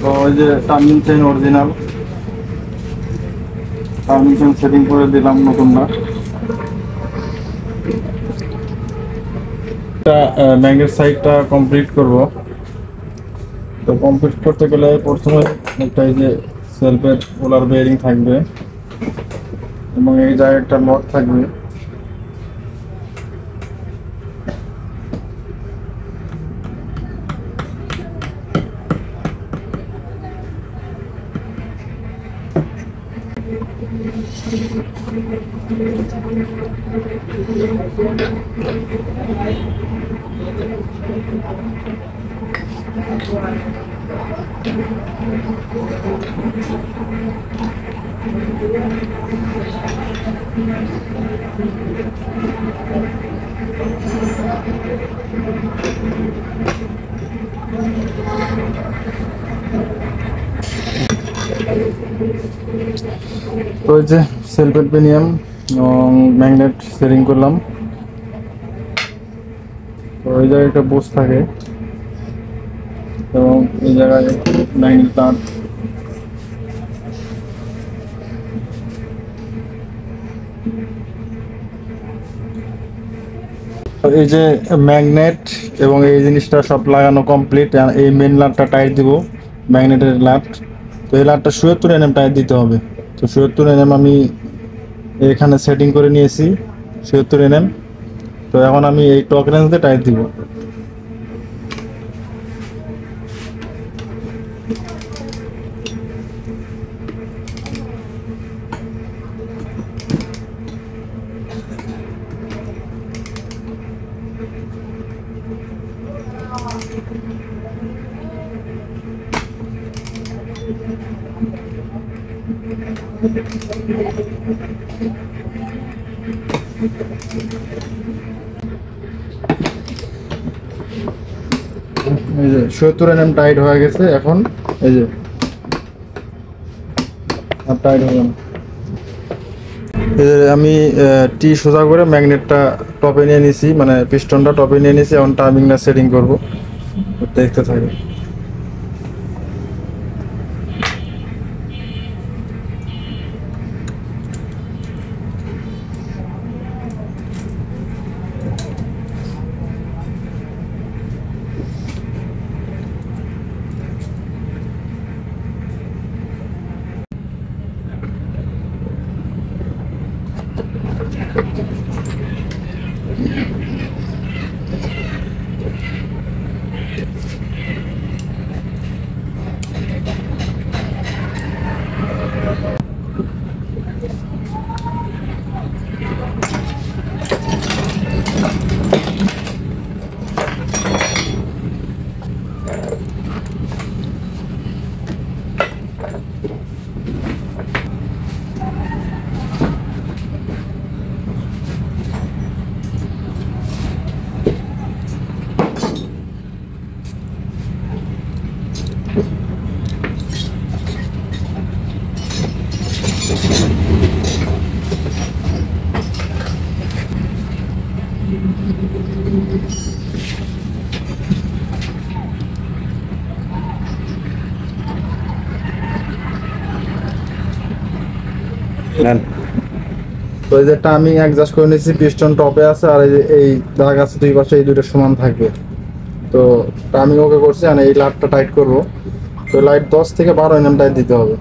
তো ওই যে টার্মিং চেন অরিজিনাল, টার্মিং চেন সেটিং করে দিলাম নতুন না। ব্যাঙ্গের সাইডটা কমপ্লিট করব। তো কমপ্লিট করতে গেলে প্রথমে একটা এই যে সেলফের পোলার বেয়ারিং থাকবে এবং এই জায়গায় একটা নট থাকবে। তো এই যে সেলফেট পেনিয়াম এবং ম্যাগনেট সেটিং করলাম। তো এই জায়গায় একটা বোস থাকে এবং এই জায়গায় ম্যাগনেট তার। এই যে ম্যাগনেট এবং এই জিনিসটা সব লাগানো কমপ্লিট। এই মেন লাটটা টাইট দিব, ম্যাগনেটের লাট। তো এই লাটটা ৭৭ mm টাইট দিতে হবে। তো ৭৭ mm আমি এখানে সেটিং করে নিয়েছি ৭৭ mm। তো এখন আমি এই টক রেঞ্জ দিয়ে টাইট দিব। এই যে 70 mm টাইট হয়ে গেছে এখন। এই যে আর টাইট হবে না। এই যে আমি টি সোজা করে ম্যাগনেটটা টপে নিয়ে নিছি, মানে পিস্টনটা টপে নিয়ে নিছি। এখন টাইমিংটা সেটিং করব, দেখতে থাকি। তো এই যে টাইমিং অ্যাডজাস্ট করে নিয়েছি, পিস্টন টপে আছে আর এই দাগ আছে দুই পাশে, এই দুটো সমান থাকবে। তো টাইমিং ওকে করছি, আর এই লাইটটা টাইট করব। তো লাইট 10 থেকে 12 mm টাইট দিতে হবে।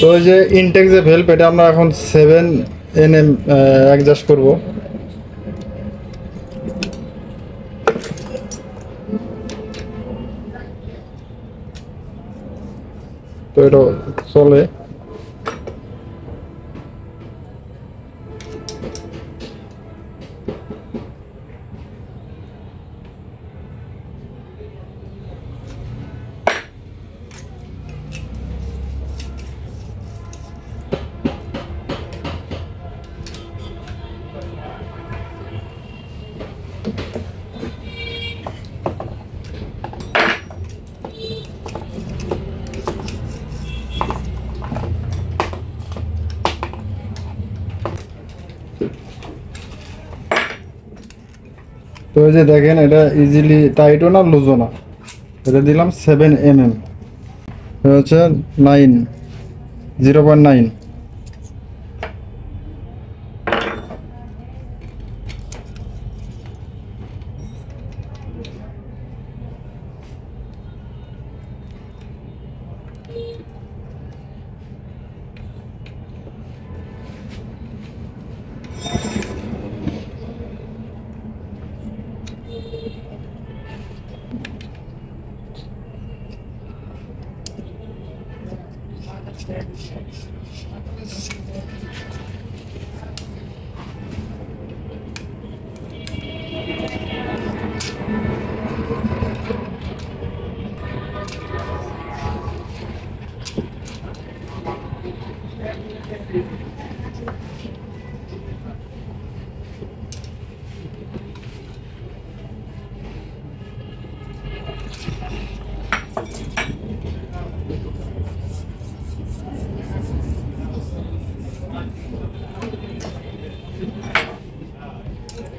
তো এই যে ইনটেক যে ভেলভ, এটা আমরা এখন 7 mm অ্যাডজাস্ট করব। তো এটা চলে। তো এই যে দেখেন, এটা ইজিলি টাইটও না লুজও না। এটা দিলাম 7 mm, এটা হচ্ছে 9, 0.9।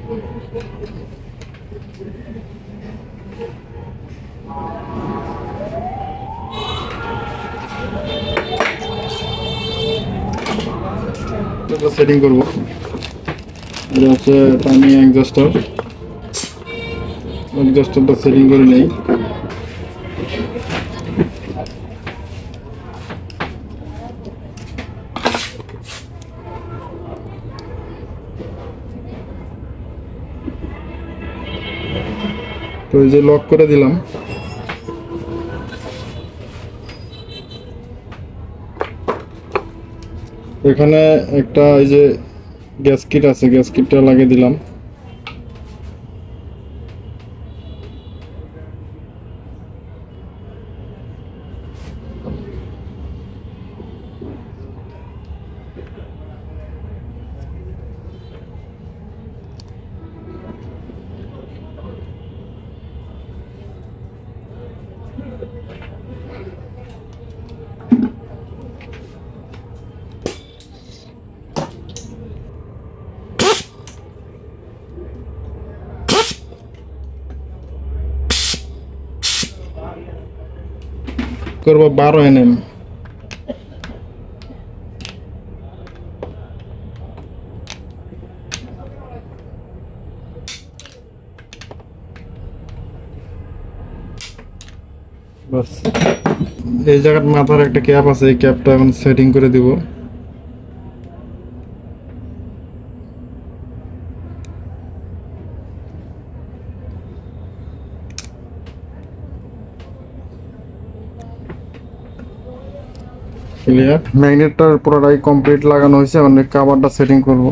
এটা সেটিং করব। এটা হচ্ছে টাইমিং এক্সস্টারটা সেটিং করে নেই। তো এই যে লক করে দিলাম। এখানে একটা এই যে গ্যাসকিট আছে, গ্যাসকিটটা লাগিয়ে দিলাম। করব 12 mm। বাস এই জায়গার মাথার একটা ক্যাপ আছে, এই ক্যাপটা এখন সেটিং করে দিব। ক্লিয়ার। ম্যাগনেটটার পুরোটাই কমপ্লিট লাগানো হয়েছে, এখন কভারটা সেটিং করব।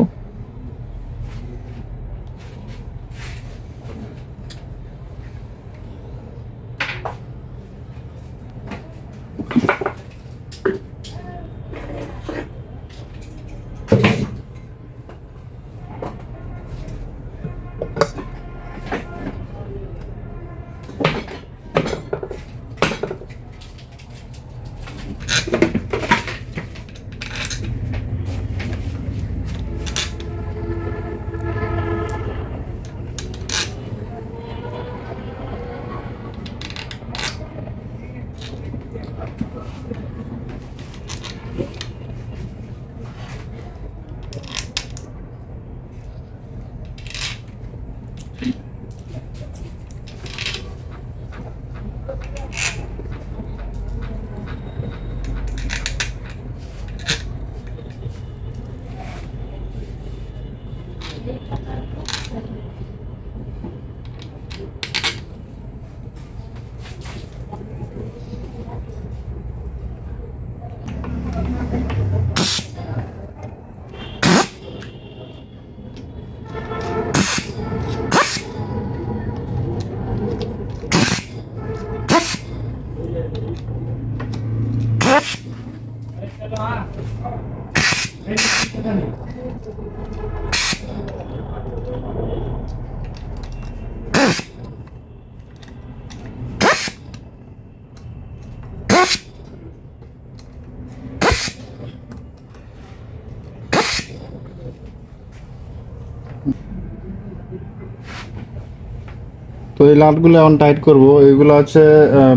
তো এই লাটগুলো এখন টাইট করব। এইগুলো হচ্ছে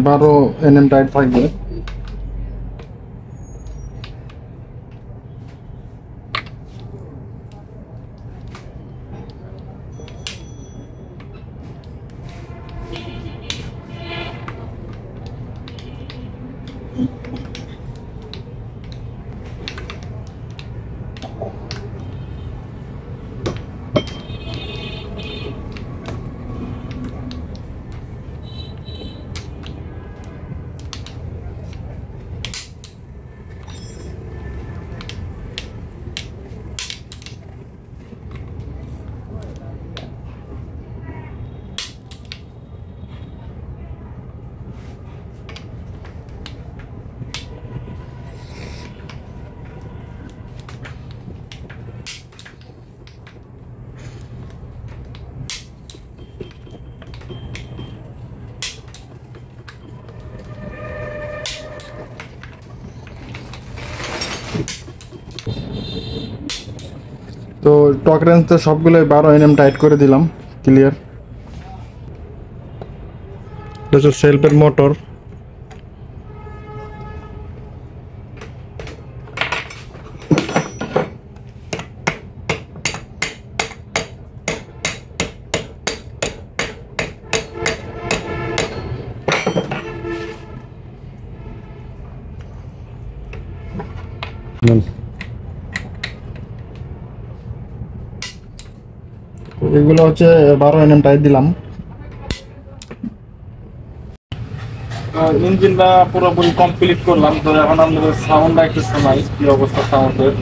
12 mm টাইট থাকবে। তো টক রেঞ্জতে সবগুলোই 12 mm টাইট করে দিলাম। ক্লিয়ার। এটা হচ্ছে সেলফের মোটর। এগুলো হচ্ছে 12 mm টাইট দিলাম। ইঞ্জিনটা পুরোপুরি কমপ্লিট করলাম। তো এখন আমাদের সাউন্ডটা একটু শোনাই, কি অবস্থা সাউন্ডের।